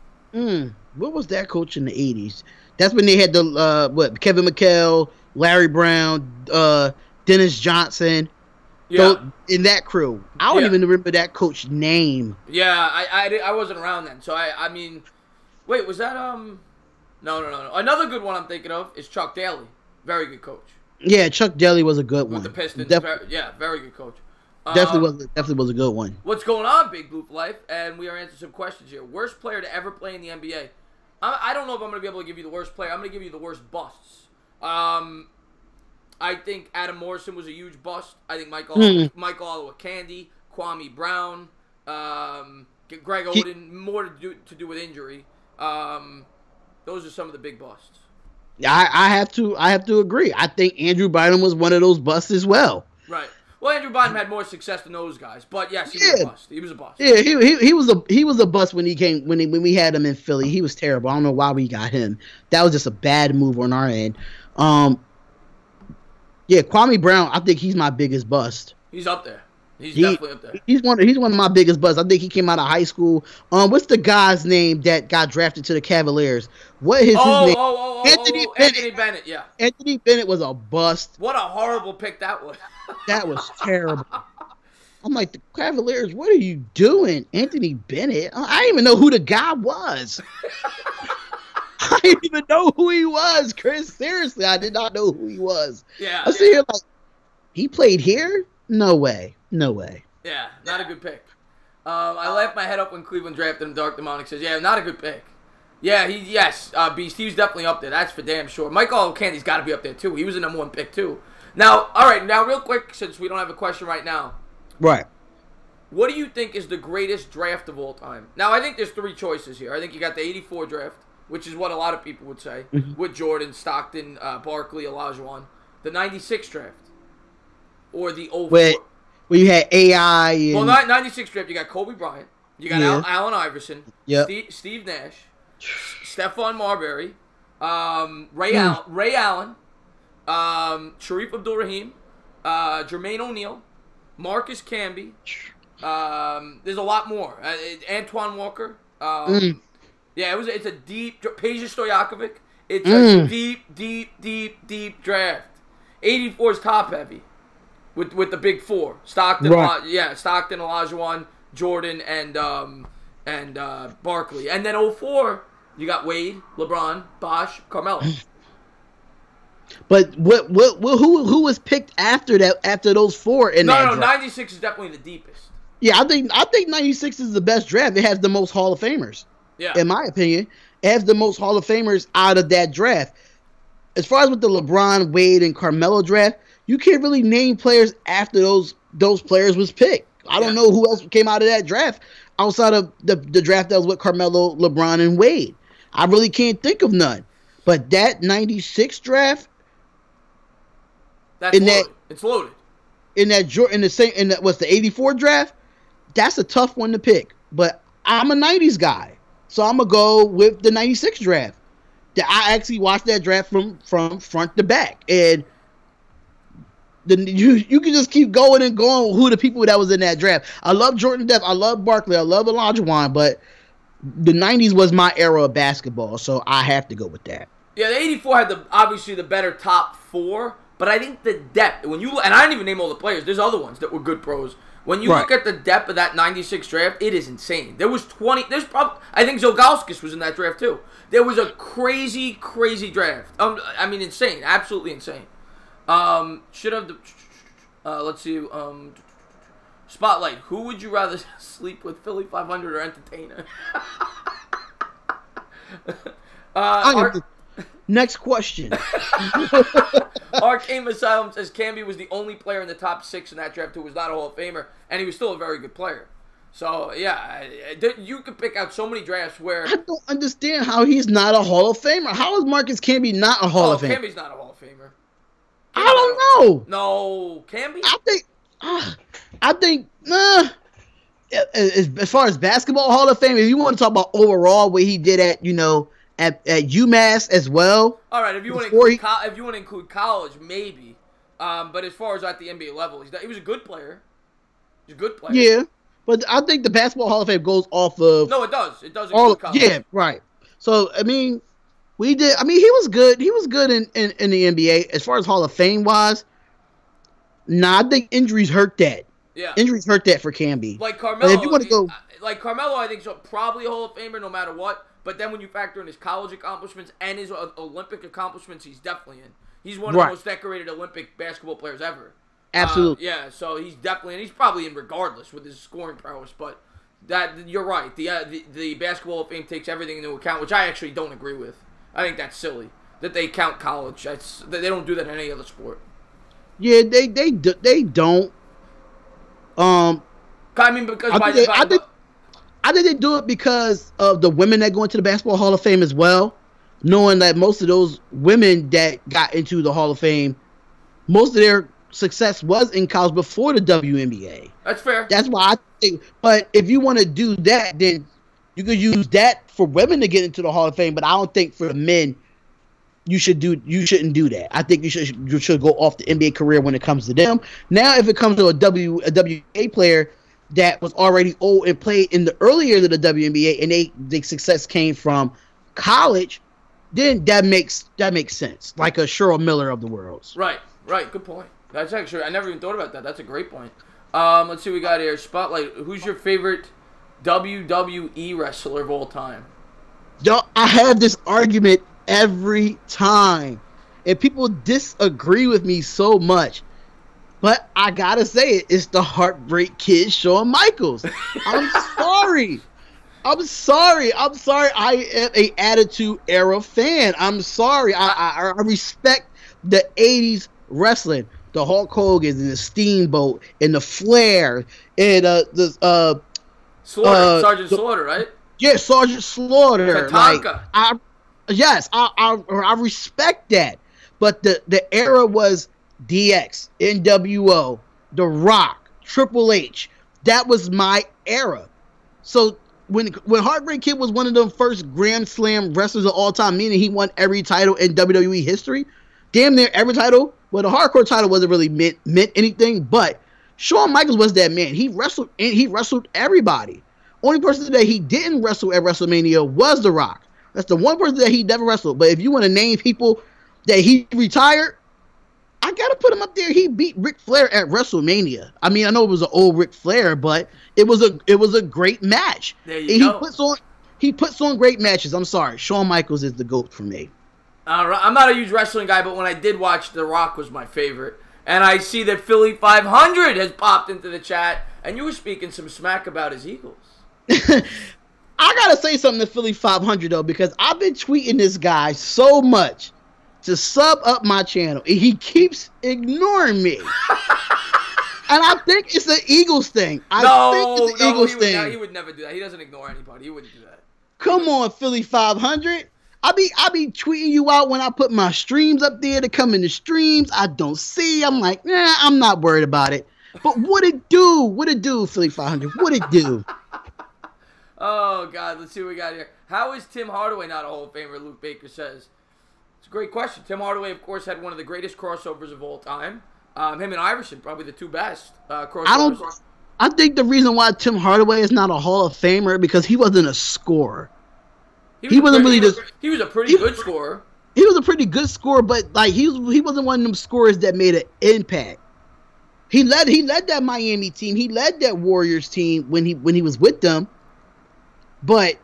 What was that coach in the 80s? That's when they had the Kevin McHale, Larry Brown, Dennis Johnson. Yeah. In that crew. I don't even remember that coach's name. Yeah, I wasn't around then. So I mean, wait, was that No. Another good one I'm thinking of is Chuck Daly. Very good coach. Yeah, Chuck Daly was a good one. With the Pistons. Very good coach. Definitely was a good one. What's going on, Big Blue for Life? And we are answering some questions here. Worst player to ever play in the NBA. I don't know if I'm going to be able to give you the worst player. I'm going to give you the worst busts. I think Adam Morrison was a huge bust. I think Michael Olowokandi, Kwame Brown, Greg Oden, more to do with injury. Those are some of the big busts. I have to agree. I think Andrew Bynum was one of those busts as well. Right. Well, Andrew Bynum had more success than those guys, but yes, he was a bust. He was a bust. Yeah, he was a bust when we had him in Philly. He was terrible. I don't know why we got him. That was just a bad move on our end. Yeah, Kwame Brown, I think he's my biggest bust. He's up there. He's definitely up there. He's one of my biggest busts. I think he came out of high school. What's the guy's name that got drafted to the Cavaliers? What is his name? Anthony Bennett, yeah. Anthony Bennett was a bust. What a horrible pick that was. That was terrible. I'm like, the Cavaliers, what are you doing? Anthony Bennett? I didn't even know who the guy was. I didn't even know who he was, Chris. Seriously, I did not know who he was. Yeah. I see him like, he played here? No way. No way. Yeah, not a good pick. I laughed my head up when Cleveland drafted him. Dark Demonic says, yeah, not a good pick. Yeah, Beast, he was definitely up there. That's for damn sure. Michael O'Candy's got to be up there, too. He was the number 1 pick, too. Now, all right, now real quick, since we don't have a question right now. Right. What do you think is the greatest draft of all time? Now, I think there's 3 choices here. I think you got the 84 draft, which is what a lot of people would say, with Jordan, Stockton, Barkley, Olajuwon. The 96 draft. Or the 04. Where you had AI and... Well, 96 draft, you got Kobe Bryant. You got Allen Iverson. Yep. Steve Nash. Stephon Marbury. Ray Allen. Sharif Abdul-Rahim. Jermaine O'Neal. Marcus Camby. There's a lot more. Antoine Walker. Yeah, it's a deep... Peja Stojakovic. It's a deep draft. 84 is top-heavy. With the big 4, Stockton, right. Stockton, Olajuwon, Jordan, and Barkley, and then 04, you got Wade, LeBron, Bosh, Carmelo. But who was picked after that? After those 4 in that draft? 96 is definitely the deepest. Yeah, I think 96 is the best draft. It has the most Hall of Famers. Yeah, in my opinion, it has the most Hall of Famers out of that draft. As far as with the LeBron, Wade, and Carmelo draft. You can't really name players after those players was picked. I don't know who else came out of that draft outside of the draft that was with Carmelo, LeBron, and Wade. I really can't think of none. But that 96 draft, it's loaded. In the 84 draft, that's a tough one to pick. But I'm a 90s guy, so I'm gonna go with the 96 draft. I actually watched that draft from front to back, and you can just keep going and going with who the people that was in that draft. I love Jordan Depp. I love Barkley. I love Olajuwon. But the 90s was my era of basketball, so I have to go with that. Yeah, the 84 had obviously the better top 4, but I think the depth, and I didn't even name all the players. There's other ones that were good pros. When you look at the depth of that 96 draft, it is insane. There was 20. I think Zogalskis was in that draft too. There was a crazy draft. I mean, insane. Absolutely insane. Should have let's see. Spotlight. Who would you rather sleep with, Philly 500 or Entertainer? Next question. Arcane Asylum says Camby was the only player in the top 6 in that draft who was not a Hall of Famer, and he was still a very good player. So, yeah, you could pick out so many drafts where... I don't understand how he's not a Hall of Famer. How is Marcus Camby not a Hall of Famer? Camby's not a Hall of Famer. I don't know. No, Camby? I think as far as basketball Hall of Fame, if you want to talk about overall what he did at UMass as well. All right, if you want to include college, maybe. But as far as at the NBA level, he was a good player. He's a good player. Yeah, but I think the basketball Hall of Fame goes off of. No, it does. It does include college. Yeah, right. So I mean, he was good. He was good in the NBA as far as Hall of Fame wise. Nah, I think injuries hurt that. Yeah, injuries hurt that for Camby. Like Carmelo, if you want to go, like Carmelo, I think so. Probably a Hall of Famer no matter what. But then when you factor in his college accomplishments and his Olympic accomplishments, he's definitely in. He's one of the most decorated Olympic basketball players ever. Absolutely. Yeah, so he's definitely, and he's probably in regardless with his scoring prowess. But you're right. The Basketball of Fame takes everything into account, which I actually don't agree with. I think that's silly that they count college. They don't do that in any other sport. Yeah, they don't. I mean, because I think they do it because of the women that go into the Basketball Hall of Fame as well, knowing that most of those women that got into the Hall of Fame, most of their success was in college before the WNBA. That's fair. That's why I think. But if you want to do that, then you could use that for women to get into the Hall of Fame. But I don't think for the men, you shouldn't do that. I think you should go off the NBA career when it comes to them. Now, if it comes to a WNBA player that was already old and played in the early years of the WNBA, and the success came from college, then that makes sense. Like a Cheryl Miller of the world. Right. Good point. That's actually, I never even thought about that. That's a great point. Let's see what we got here. Spotlight. Who's your favorite WWE wrestler of all time? Yo, I have this argument every time, and people disagree with me so much. But I gotta say it's the Heartbreak Kid, Shawn Michaels. I'm sorry. I am a Attitude Era fan. I'm sorry. I respect the 80s wrestling. The Hulk Hogan and the Steamboat and the Flair and Sergeant Slaughter, right? Yeah, Sergeant Slaughter. Tatanka. I respect that. But the era was DX, NWO, The Rock, Triple H. That was my era. So when Heartbreak Kid was one of the first Grand Slam wrestlers of all time, meaning he won every title in WWE history, damn near every title. Well, the hardcore title wasn't really meant anything, but Shawn Michaels was that man. He wrestled everybody. Only person that he didn't wrestle at WrestleMania was The Rock. That's the one person that he never wrestled. But if you want to name people that he retired, I gotta put him up there. He beat Ric Flair at WrestleMania. I mean, I know it was an old Ric Flair, but it was a great match. There you go. He puts on great matches. I'm sorry, Shawn Michaels is the GOAT for me. I'm not a huge wrestling guy, but when I did watch, The Rock was my favorite. And I see that Philly 500 has popped into the chat, and you were speaking some smack about his Eagles. I gotta say something to Philly 500 though, because I've been tweeting this guy so much to sub up my channel, and he keeps ignoring me. And I think it's an Eagles thing. He would never do that. He doesn't ignore anybody. He wouldn't do that. Come on, Philly 500. I be tweeting you out when I put my streams up there to come in the streams. I don't see. I'm like, nah, I'm not worried about it. But what it do, Philly 500? What it do? Oh, God. Let's see what we got here. How is Tim Hardaway not a Hall of Famer, Luke Baker says? It's a great question. Tim Hardaway, of course, had one of the greatest crossovers of all time. Him and Iverson, probably the two best crossovers. I think the reason why Tim Hardaway is not a Hall of Famer because he wasn't a scorer. He was a pretty good scorer. He was a pretty good scorer, but like he wasn't one of them scorers that made an impact. He led that Miami team. He led that Warriors team when he was with them, but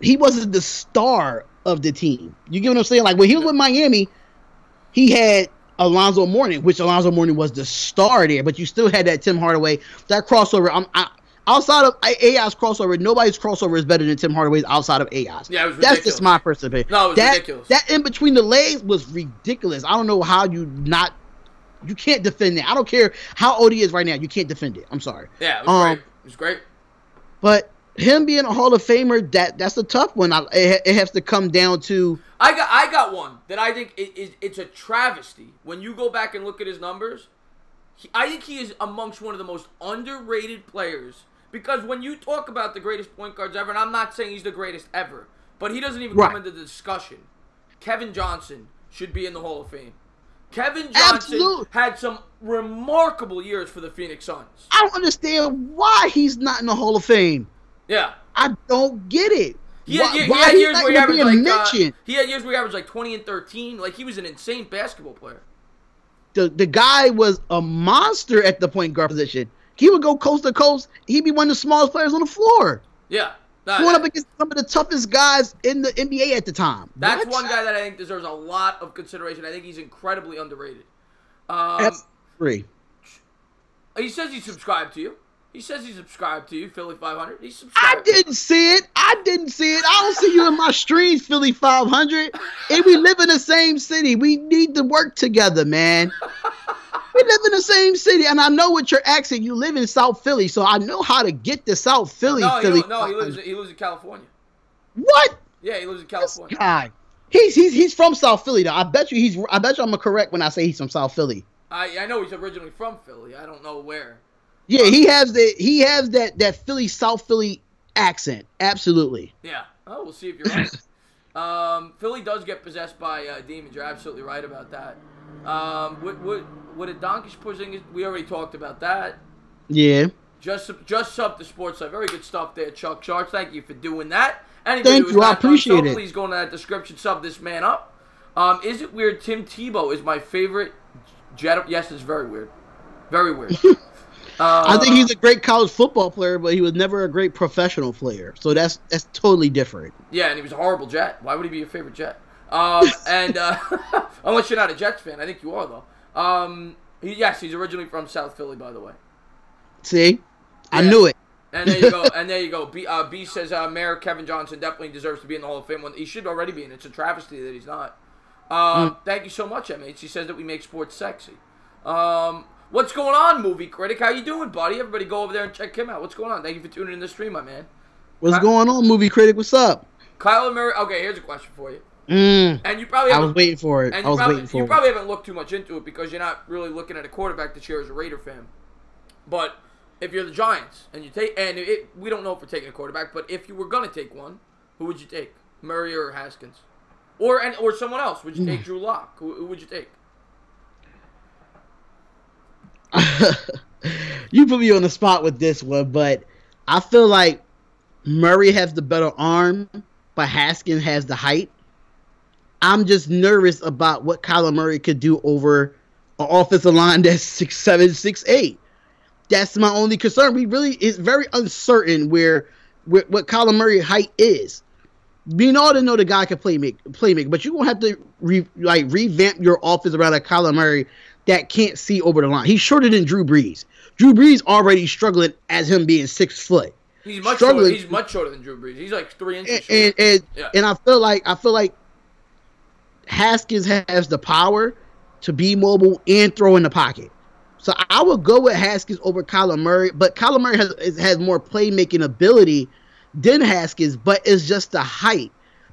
he wasn't the star of the team. You get what I'm saying? Like when he was with Miami, he had Alonzo Mourning, which Alonzo Mourning was the star there, but you still had that Tim Hardaway, that crossover. Outside of AI's crossover, nobody's crossover is better than Tim Hardaway's outside of AI's. Yeah, it was ridiculous. That's just my personal opinion. No, it was ridiculous. That in between the legs was ridiculous. I don't know how you can't defend that. I don't care how old he is right now. You can't defend it. I'm sorry. Yeah, it was great. It was great. But him being a Hall of Famer, that's a tough one. It has to come down to. I got one that I think it's a travesty. When you go back and look at his numbers, I think he is amongst one of the most underrated players. Because when you talk about the greatest point guards ever, and I'm not saying he's the greatest ever, but he doesn't even come into the discussion. Kevin Johnson should be in the Hall of Fame. Kevin Johnson had some remarkable years for the Phoenix Suns. I don't understand why he's not in the Hall of Fame. Yeah. I don't get it. He had years where he averaged like 20 and 13. Like, he was an insane basketball player. The guy was a monster at the point guard position. He would go coast to coast. He'd be one of the smallest players on the floor. Yeah. Going up against some of the toughest guys in the NBA at the time. That's one guy that I think deserves a lot of consideration. I think he's incredibly underrated. That's free. He says he subscribed to you. Philly 500. He subscribed. I didn't see it. I don't see you in my streams, Philly 500. And we live in the same city. We need to work together, man. We live in the same city, and I know with your accent, you live in South Philly, so I know how to get to South Philly. No, Philly. He lives in California. What? Yeah, he lives in California. This guy. He's from South Philly though. I bet you I'm correct when I say he's from South Philly. I know he's originally from Philly. I don't know where. Yeah, he has that Philly South Philly accent. Absolutely. Yeah. Oh, we'll see if you're right. Philly does get possessed by demons. You're absolutely right about that. Would a donkish pushing? We already talked about that. Yeah. Just sub the sports site. Very good stuff there, Chuck Sharks. Thank you for doing that. Thank you. I appreciate it. Please go into that description. Sub this man up. Is it weird? Tim Tebow is my favorite Jet. Yes, it's very weird. Very weird. I think he's a great college football player, but he was never a great professional player. So that's totally different. Yeah, and he was a horrible Jet. Why would he be your favorite Jet? Unless you're not a Jets fan, I think you are though. Yes, he's originally from South Philly, by the way. See, yeah. I knew it. And there you go. B says Mayor Kevin Johnson definitely deserves to be in the Hall of Fame. He should already be in. It's a travesty that he's not. Thank you so much, MH. He says that we make sports sexy. What's going on, movie critic? How you doing, buddy? Everybody go over there and check him out. What's going on? Thank you for tuning in the stream, my man. What's going on, movie critic? What's up? Kyler Murray. Okay, here's a question for you. And you probably I was waiting for it. You probably haven't looked too much into it because you're not really looking at a quarterback this year as a Raider fan. But if you're the Giants and you take we don't know if we're taking a quarterback, but if you were gonna take one, who would you take? Murray or Haskins, or someone else? Would you take Drew Lock? Who would you take? You put me on the spot with this one, but I feel like Murray has the better arm, but Haskins has the height. I'm just nervous about what Kyler Murray could do over an offensive line that's 6'7", 6'8". That's my only concern. It's very uncertain what Kyler Murray's height is. We all know the guy can play make, but you're gonna have to revamp your offense around a Kyler Murray that can't see over the line. He's shorter than Drew Brees. Drew Brees already struggling as him being 6 foot. He's much shorter. He's much shorter than Drew Brees. He's like 3 inches shorter. And I feel like Haskins has the power to be mobile and throw in the pocket. So I would go with Haskins over Kyler Murray, but Kyler Murray has more playmaking ability than Haskins, but it's just the height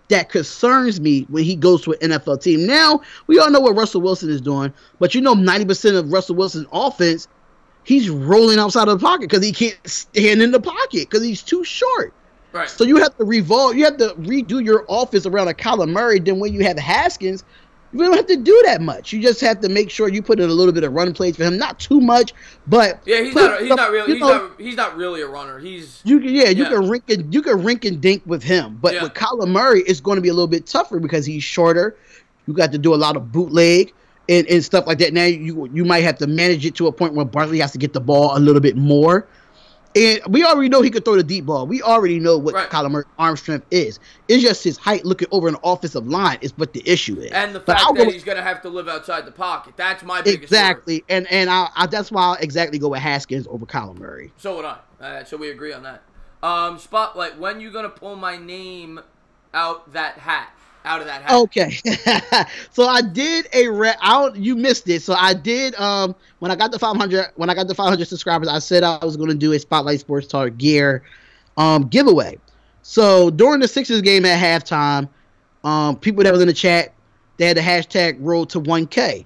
that concerns me when he goes to an NFL team. Now, we all know what Russell Wilson is doing, but 90% of Russell Wilson's offense, he's rolling outside of the pocket because he can't stand in the pocket because he's too short. Right. So you have to redo your offense around a Kyler Murray. Then when you have Haskins, you don't have to do that much. You just have to make sure you put in a little bit of run plays for him. Not too much, but yeah, he's not really a runner. You can rink and dink with him, but with Kyler Murray, it's going to be a little bit tougher because he's shorter. You got to do a lot of bootleg and stuff like that. Now you might have to manage it to a point where Barkley has to get the ball a little bit more. And we already know he could throw the deep ball. We already know what Kyler Murray's arm strength is. It's just his height looking over an offensive line is what the issue is. And the fact that he's going to have to live outside the pocket. That's my biggest Exactly. Worry. And I that's why I go with Haskins over Kyler Murray. So would I. So we agree on that. Spotlight, when you going to pull my name out of that hat? Okay. So I did you missed it. So I did when I got the 500 subscribers, I said I was going to do a Spotlight Sports Talk gear giveaway. So during the Sixers game at halftime, people that was in the chat, they had the hashtag road to 1K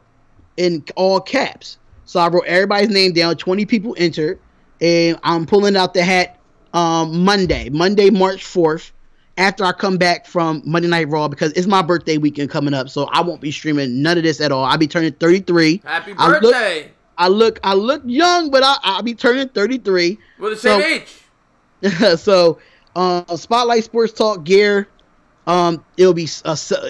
in all caps. So I wrote everybody's name down, 20 people entered, and I'm pulling out the hat Monday, March 4th. After I come back from Monday Night Raw, because it's my birthday weekend coming up, so I won't be streaming none of this at all. I'll be turning 33. Happy birthday! I look young, but I'll be turning 33. We're the same age. So, Spotlight Sports Talk gear. It'll be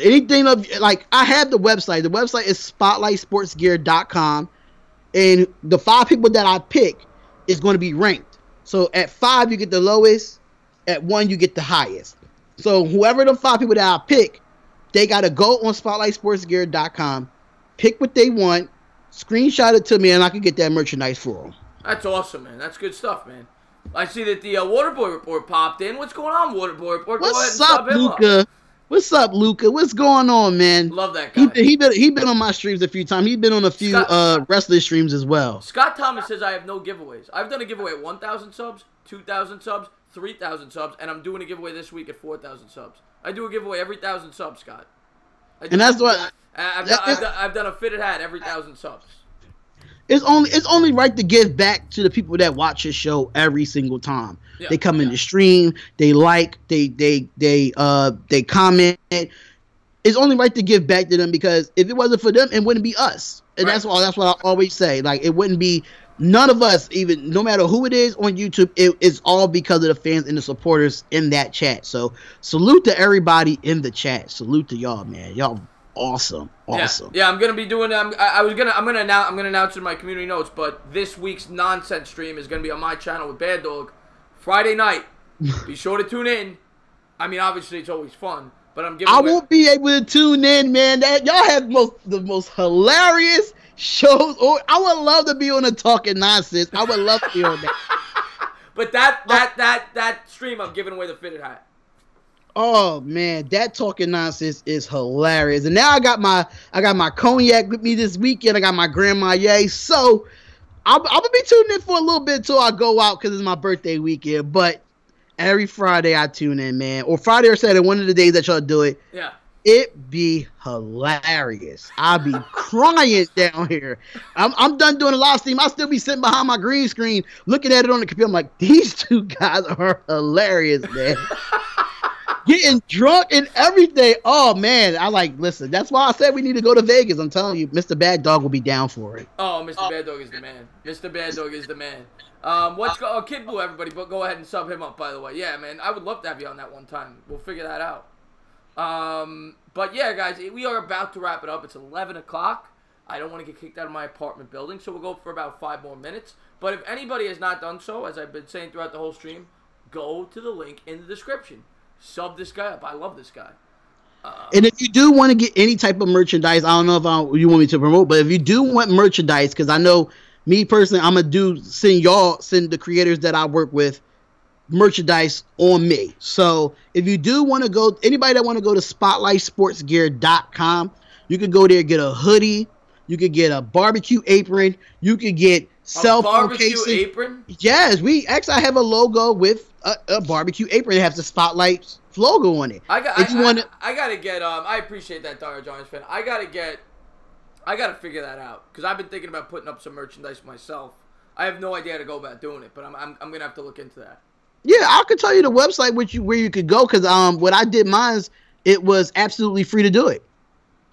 anything of I have the website. The website is spotlightsportsgear.com, and the 5 people that I pick is going to be ranked. So at 5 you get the lowest, at 1 you get the highest. So whoever the 5 people that I pick, they got to go on spotlightsportsgear.com, pick what they want, screenshot it to me, and I can get that merchandise for them. That's awesome, man. That's good stuff, man. I see that the Waterboy Report popped in. What's going on, Waterboy Report? What's up, Luca? What's up, Luca? What's going on, man? Love that guy. He been on my streams a few times. He's been on a few wrestling streams as well. Scott Thomas says I have no giveaways. I've done a giveaway at 1,000 subs, 2,000 subs, 3,000 subs, and I'm doing a giveaway this week at 4,000 subs. I do a giveaway every 1,000 subs, Scott. And that's what I've done a fitted hat every 1,000 subs. It's only right to give back to the people that watch his show every single time. Yeah, they come in the stream, they like, they comment. It's only right to give back to them, because if it wasn't for them, it wouldn't be us. And that's what I always say. Like, it wouldn't be none of us, even no matter who it is on YouTube. It's all because of the fans and the supporters in that chat. So salute to everybody in the chat. Salute to y'all, man. Y'all awesome. Yeah, I'm gonna be doing. I'm gonna announce it in my community notes. But this week's nonsense stream is gonna be on my channel with Bad Dog, Friday night. Be sure to tune in. I mean, obviously it's always fun, but I won't be able to tune in, man. That y'all have the most hilarious shows. Or I would love to be on a Talking Nonsense. I would love to be on that. But that stream, I'm giving away the fitted hat. Oh man, that Talking Nonsense is hilarious. And now I got my cognac with me this weekend. I got my Grand Marnier. So I'm gonna be tuning in for a little bit until I go out, because it's my birthday weekend. But every Friday I tune in, man. Or Friday or Saturday, one of the days that y'all do it. Yeah. It be hilarious. I'll be crying down here. I'm done doing a live stream. I'll still be sitting behind my green screen looking at it on the computer. I'm like, these two guys are hilarious, man. Getting drunk and everything. Oh, man. Listen, that's why I said we need to go to Vegas. I'm telling you, Mr. Bad Dog will be down for it. Oh, Mr. Bad Dog is the man. Mr. Bad Dog is the man. Kid Blue, everybody, but go ahead and sub him up, by the way. Yeah, man, I would love to have you on that one time. We'll figure that out. But yeah, guys, we are about to wrap it up. It's 11 o'clock. I don't want to get kicked out of my apartment building, so we'll go for about 5 more minutes. But if anybody has not done so, as I've been saying throughout the whole stream, go to the link in the description. Sub this guy up. I love this guy. And if you do want to get any type of merchandise, I don't know if you want me to promote, but if you do want merchandise, because I know me personally, I'm going to send the creators that I work with merchandise on me. So if you do want to go, anybody that want to go to SpotLightSportsGear.com, you can go there, get a hoodie, you could get a barbecue apron, you could get cell phone casing. Apron? Yes, I have a logo with a barbecue apron. It has the Spotlight logo on it. I appreciate that, Dire Giants fan. I gotta figure that out, because I've been thinking about putting up some merchandise myself. I have no idea how to go about doing it, but I'm gonna have to look into that. Yeah, I could tell you the website where you could go, because when I did mine, it was absolutely free to do it.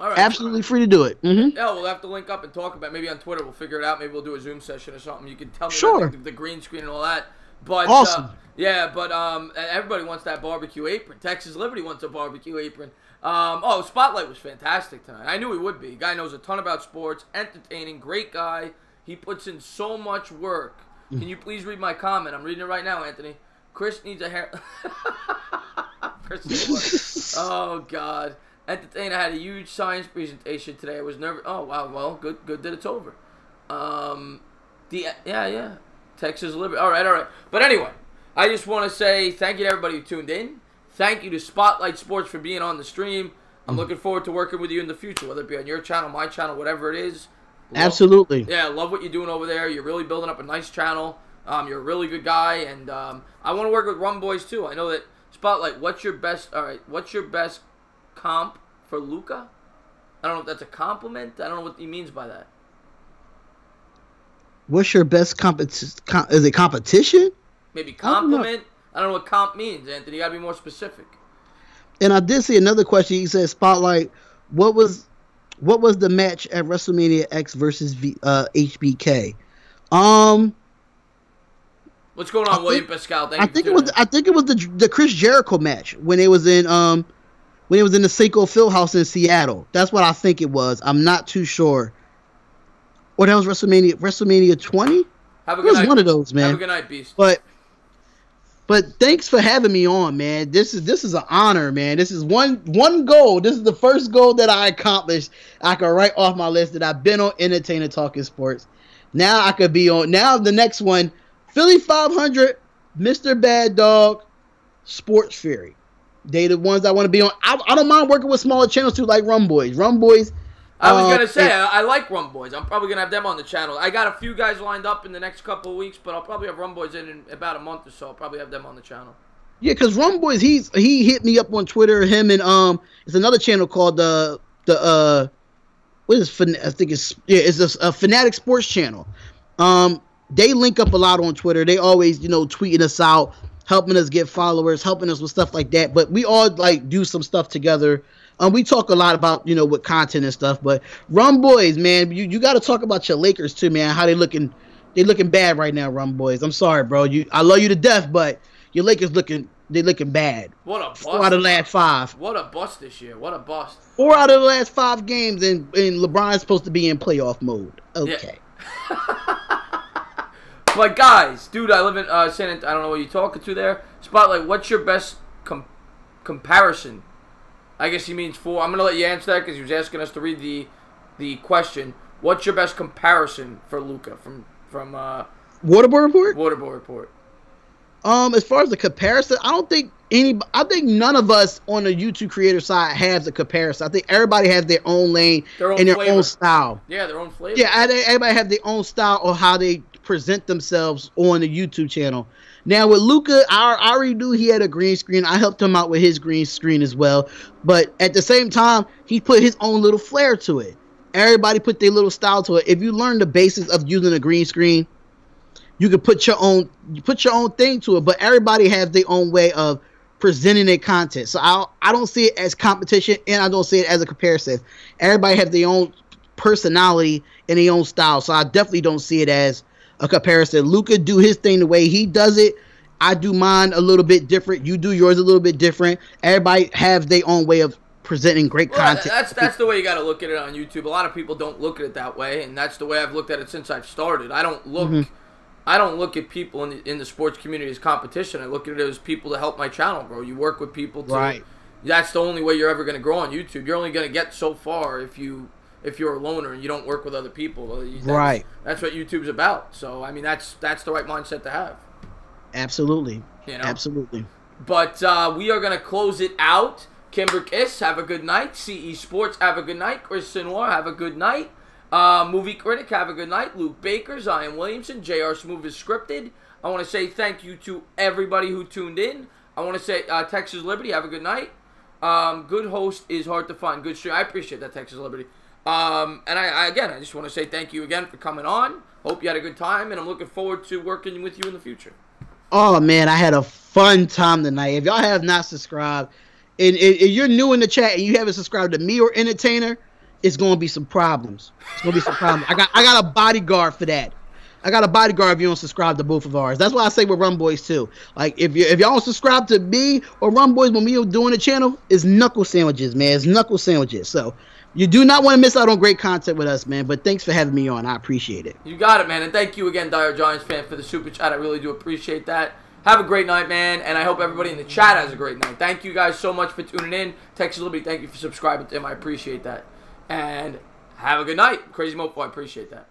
All right. Absolutely free to do it. Mm-hmm. Yeah, we'll have to link up and talk about it. Maybe on Twitter we'll figure it out. Maybe we'll do a Zoom session or something. You can tell me about the green screen and all that. But awesome. Everybody wants that barbecue apron. Texas Liberty wants a barbecue apron. Spotlight was fantastic tonight. I knew he would be. Guy knows a ton about sports, entertaining, great guy. He puts in so much work. Can you please read my comment? I'm reading it right now, Anthony. Chris needs a hair. Oh God. Entertainer had a huge science presentation today. I was nervous. Oh wow, well, good that it's over. Texas Liberty. All right. But anyway, I just want to say thank you to everybody who tuned in. Thank you to Spotlight Sports for being on the stream. I'm looking forward to working with you in the future, whether it be on your channel, my channel, whatever it is. Absolutely. Love what you're doing over there. You're really building up a nice channel. You're a really good guy, and I want to work with Rum Boys too. I know that Spotlight. What's your best comp for Luca? I don't know if that's a compliment. I don't know what he means by that. What's your best competition? Is it competition? Maybe compliment. I don't know what comp means, Anthony. You gotta be more specific. And I did see another question. He said, "Spotlight, what was the match at WrestleMania X versus HBK?" What's going on, William Pascal? I think it was the Chris Jericho match when it was in the Seiko Fieldhouse in Seattle. That's what I think it was. I'm not too sure. Or that was WrestleMania 20? Have a good night. One of those, man. Have a good night, Beast. But thanks for having me on, man. This is an honor, man. This is one goal. This is the first goal that I accomplished. I can write off my list that I've been on Entertainer Talking Sports. Now I could be on. Now the next one, Philly 500, Mr. Bad Dog, Sports Fury. They the ones I want to be on. I don't mind working with smaller channels too, like Rum Boys. Rum Boys. I was gonna say I like Rum Boys. I'm probably gonna have them on the channel. I got a few guys lined up in the next couple of weeks, but I'll probably have Rum Boys in about a month or so. I'll probably have them on the channel. Yeah, because Rum Boys, he hit me up on Twitter. Him and it's another channel called what is I think it's a Fanatic Sports channel. They link up a lot on Twitter. They always tweeting us out, helping us get followers, helping us with stuff like that. But we all like do some stuff together. We talk a lot about with content and stuff. But Rum Boys, man, you got to talk about your Lakers too, man. How they looking bad right now, Rum Boys. I'm sorry, bro. I love you to death, but your Lakers looking bad. What a bust. 4 out of the last 5. What a bust this year. What a bust. 4 out of the last 5 games, and LeBron's supposed to be in playoff mode. Okay. Yeah. But guys, dude, I live in San Antonio. I don't know what you're talking to there. SpotLight, what's your best comparison? I guess he means for. I'm going to let you answer that because he was asking us to read the question. What's your best comparison for Luka from Waterboard Report? Waterboard Report. As far as the comparison, I think none of us on the YouTube creator side has a comparison. I think everybody has their own lane and their own style. Yeah, their own flavor. Yeah, everybody have their own style or how they present themselves on the YouTube channel. Now with Luka, I already knew he had a green screen. I helped him out with his green screen as well. But at the same time, he put his own little flair to it. Everybody put their little style to it. If you learn the basics of using a green screen, you can put your own thing to it. But everybody has their own way of presenting their content. So I don't see it as competition, and I don't see it as a comparison. Everybody has their own personality and their own style. So I definitely don't see it as a comparison. Luka do his thing the way he does it. I do mine a little bit different. You do yours a little bit different. Everybody have their own way of presenting great content. That's the way you got to look at it on YouTube. A lot of people don't look at it that way, and that's the way I've looked at it since I've started. I don't look at people in the sports community as competition. I look at it as people to help my channel, bro. You work with people to. Right. That's the only way you're ever going to grow on YouTube. You're only going to get so far if you're a loner and you don't work with other people. Right. That's what YouTube's about. So I mean, that's the right mindset to have. Absolutely. Absolutely. But we are going to close it out. Kimber Kiss, have a good night. CE Sports, have a good night. Chris Sinwar, have a good night. Movie Critic, have a good night. Luke Baker, Zion Williamson, JR Smooth is Scripted. I want to say thank you to everybody who tuned in. I want to say Texas Liberty, have a good night. Good host is hard to find. Good stream. I appreciate that, Texas Liberty. And I just want to say thank you again for coming on. Hope you had a good time, and I'm looking forward to working with you in the future. Oh, man, I had a fun time tonight. If y'all have not subscribed, and you're new in the chat and you haven't subscribed to me or Entertainer, it's going to be some problems. It's going to be some problems. I got a bodyguard for that. I got a bodyguard if you don't subscribe to both of ours. That's why I say with Rum Boys too. Like if y'all don't subscribe to me or Rum Boys when we doing the channel, it's knuckle sandwiches, man. It's knuckle sandwiches. So you do not want to miss out on great content with us, man. But thanks for having me on. I appreciate it. You got it, man. And thank you again, Dire Giants fan, for the super chat. I really do appreciate that. Have a great night, man. And I hope everybody in the chat has a great night. Thank you guys so much for tuning in. Texas Liberty, thank you for subscribing to him. I appreciate that. And have a good night. Crazy Mofo, I appreciate that.